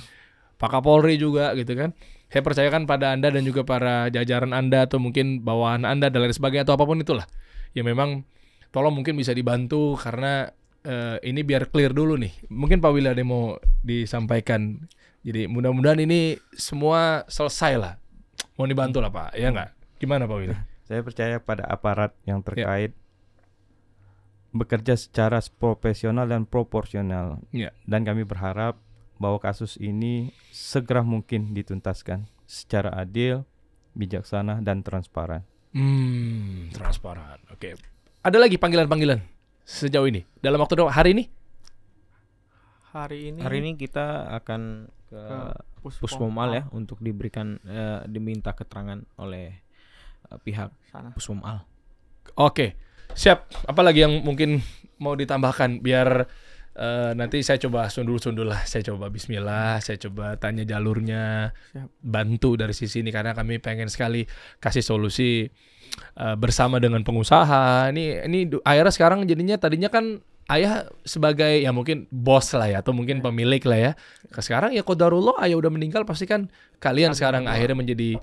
Speaker 3: Pak Kapolri juga gitu kan. Saya percayakan pada Anda dan juga para jajaran Anda atau mungkin bawahan Anda dan lain sebagainya atau apapun itulah. Ya memang tolong mungkin bisa dibantu karena ini biar clear dulu nih. Mungkin Pak Willy ada yang mau disampaikan. Jadi mudah-mudahan ini semua selesai lah. Mau dibantu lah Pak, ya nggak? Gimana Pak Willy?
Speaker 8: Saya percaya pada aparat yang terkait bekerja secara profesional dan proporsional.
Speaker 3: Ya.
Speaker 8: Dan kami berharap bahwa kasus ini segera mungkin dituntaskan secara adil, bijaksana, dan transparan.
Speaker 3: Transparan. Oke. Ada lagi panggilan-panggilan sejauh ini dalam waktu hari ini?
Speaker 4: Hari ini kita akan ke Puspomal ya untuk diberikan diminta keterangan oleh pihak
Speaker 1: sana.
Speaker 4: Puspomal.
Speaker 3: Oke. Siap. Apalagi yang mungkin mau ditambahkan biar nanti saya coba sundul-sundul lah. Saya coba bismillah, saya coba tanya jalurnya.
Speaker 1: Siap.
Speaker 3: Bantu dari sisi ini karena kami pengen sekali kasih solusi bersama dengan pengusaha. Ini akhirnya sekarang jadinya tadinya kan ayah sebagai ya mungkin bos lah ya, atau mungkin pemilik lah ya. Sekarang ya qadarullah ayah udah meninggal, pasti kan kalian sekarang akhirnya menjadi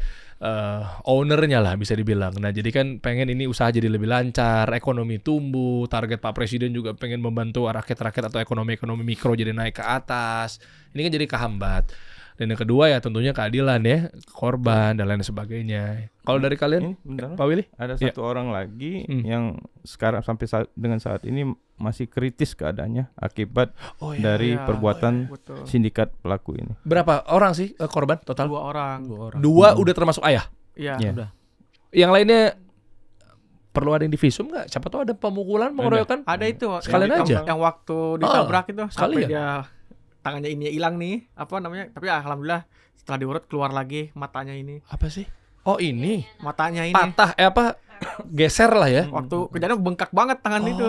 Speaker 3: ownernya lah bisa dibilang. Nah jadi kan pengen ini usaha jadi lebih lancar, ekonomi tumbuh, target Pak Presiden juga pengen membantu rakyat-rakyat atau ekonomi mikro jadi naik ke atas. Ini kan jadi kehambat. Dan yang kedua ya tentunya keadilan ya, korban dan lain sebagainya. Kalau dari kalian, Pak Willy?
Speaker 8: Ada satu orang lagi yang sekarang sampai dengan saat ini masih kritis keadaannya akibat dari perbuatan sindikat pelaku ini.
Speaker 3: Berapa orang sih korban total?
Speaker 1: 2 orang.
Speaker 3: 2 udah termasuk ayah?
Speaker 1: Iya.
Speaker 4: Udah.
Speaker 3: Yang lainnya perlu ada yang divisum nggak? Siapa tahu ada pemukulan, pengeroyokan?
Speaker 1: Ada itu.
Speaker 3: Sekalian aja.
Speaker 1: Yang waktu ditabrak itu sampai
Speaker 3: sekalian.
Speaker 1: dia tangannya ini hilang nih, apa namanya? Tapi alhamdulillah setelah diurut keluar lagi matanya ini.
Speaker 3: Apa sih? Oh ini
Speaker 1: Matanya ini.
Speaker 3: patah, geser lah ya.
Speaker 1: Waktu kejadian bengkak banget tangan itu.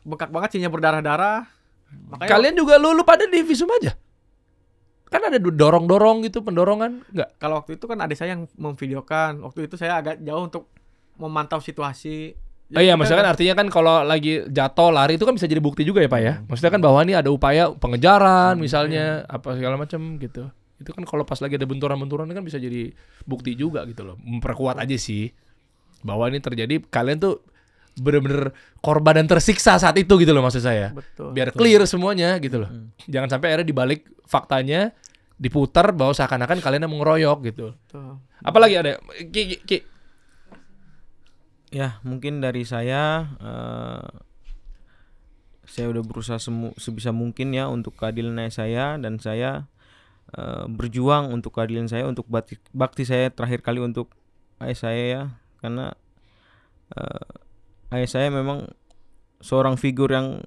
Speaker 1: Bengkak banget, sinya berdarah-darah. Makanya
Speaker 3: Kalian juga lu pada divisum aja? Kan ada dorong-dorong gitu, pendorongan nggak?
Speaker 1: kalau waktu itu kan adik saya yang memvideokan. Waktu itu saya agak jauh untuk memantau situasi.
Speaker 3: Oh iya, maksudnya kan artinya kan kalau lagi jatuh lari itu kan bisa jadi bukti juga ya Pak ya. Maksudnya kan bahwa ini ada upaya pengejaran misalnya apa segala macam gitu. Itu kan kalau pas lagi ada benturan-benturan kan bisa jadi bukti juga gitu loh. Memperkuat aja sih bahwa ini terjadi, kalian tuh bener-bener korban dan tersiksa saat itu gitu loh maksud saya.
Speaker 1: Betul.
Speaker 3: Biar clear semuanya gitu loh. Jangan sampai akhirnya dibalik faktanya diputar bahwa seakan-akan kalian yang mengeroyok gitu.
Speaker 1: Betul.
Speaker 3: Apalagi ada Ki.
Speaker 4: Ya, mungkin dari saya udah berusaha sebisa mungkin ya untuk keadilan ayah saya, dan saya berjuang untuk keadilan saya, untuk bakti saya terakhir kali untuk ayah saya ya, karena ayah saya memang seorang figur yang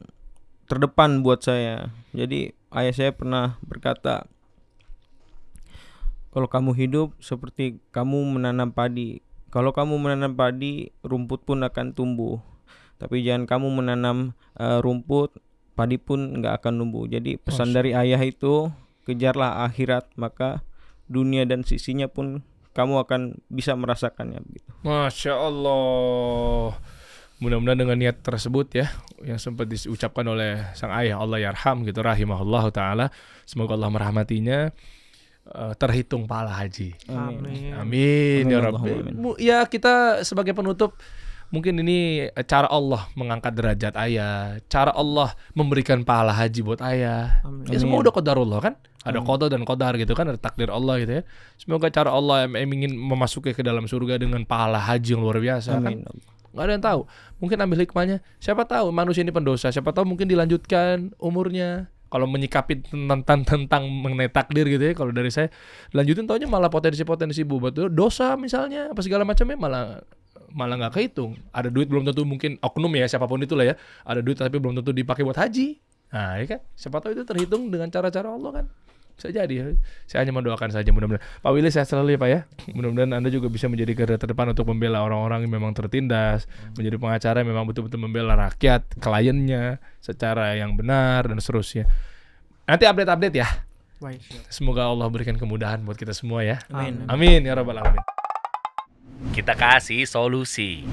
Speaker 4: terdepan buat saya. Jadi ayah saya pernah berkata, kalau kamu hidup seperti kamu menanam padi. Kalau kamu menanam padi, rumput pun akan tumbuh. Tapi jangan kamu menanam rumput, padi pun nggak akan tumbuh. Jadi pesan dari ayah itu, kejarlah akhirat, maka dunia dan sisinya pun kamu akan bisa merasakannya begitu.
Speaker 3: Masya Allah. Mudah-mudahan dengan niat tersebut ya, yang sempat diucapkan oleh sang ayah, Allah yarham gitu, rahimahullah ta'ala, semoga Allah merahmatinya, terhitung pahala haji. Amin ya Rabbi. Ya kita sebagai penutup, mungkin ini cara Allah mengangkat derajat ayah, cara Allah memberikan pahala haji buat ayah. Ya semua udah qadarullah kan, ada qada dan qadar gitu kan, ada takdir Allah gitu ya. Semoga cara Allah ingin memasuki ke dalam surga dengan pahala haji yang luar biasa.
Speaker 4: Amin.
Speaker 3: Kan? Nggak ada yang tahu. Mungkin ambil hikmahnya. Siapa tahu manusia ini pendosa. Siapa tahu mungkin dilanjutkan umurnya. Kalau menyikapi tentang mengenai takdir gitu ya, kalau dari saya lanjutin taunya malah potensi-potensi buat dosa misalnya apa segala macamnya malah nggak kehitung. Ada duit belum tentu, mungkin oknum ya siapapun itulah ya, ada duit tapi belum tentu dipakai buat haji. Nah ya kan, siapa tahu itu terhitung dengan cara-cara Allah kan, bisa jadi ya. Saya hanya mendoakan saja, mudah-mudahan Pak Willy sehat selalu ya Pak ya. Mudah-mudahan Anda juga bisa menjadi garda terdepan untuk membela orang-orang yang memang tertindas, menjadi pengacara yang memang betul-betul membela rakyat, kliennya secara yang benar dan seterusnya. Nanti update ya.
Speaker 1: Baik.
Speaker 3: Semoga Allah berikan kemudahan buat kita semua ya.
Speaker 4: Amin.
Speaker 3: Amin ya rabbal alamin.
Speaker 2: Kita kasih solusi.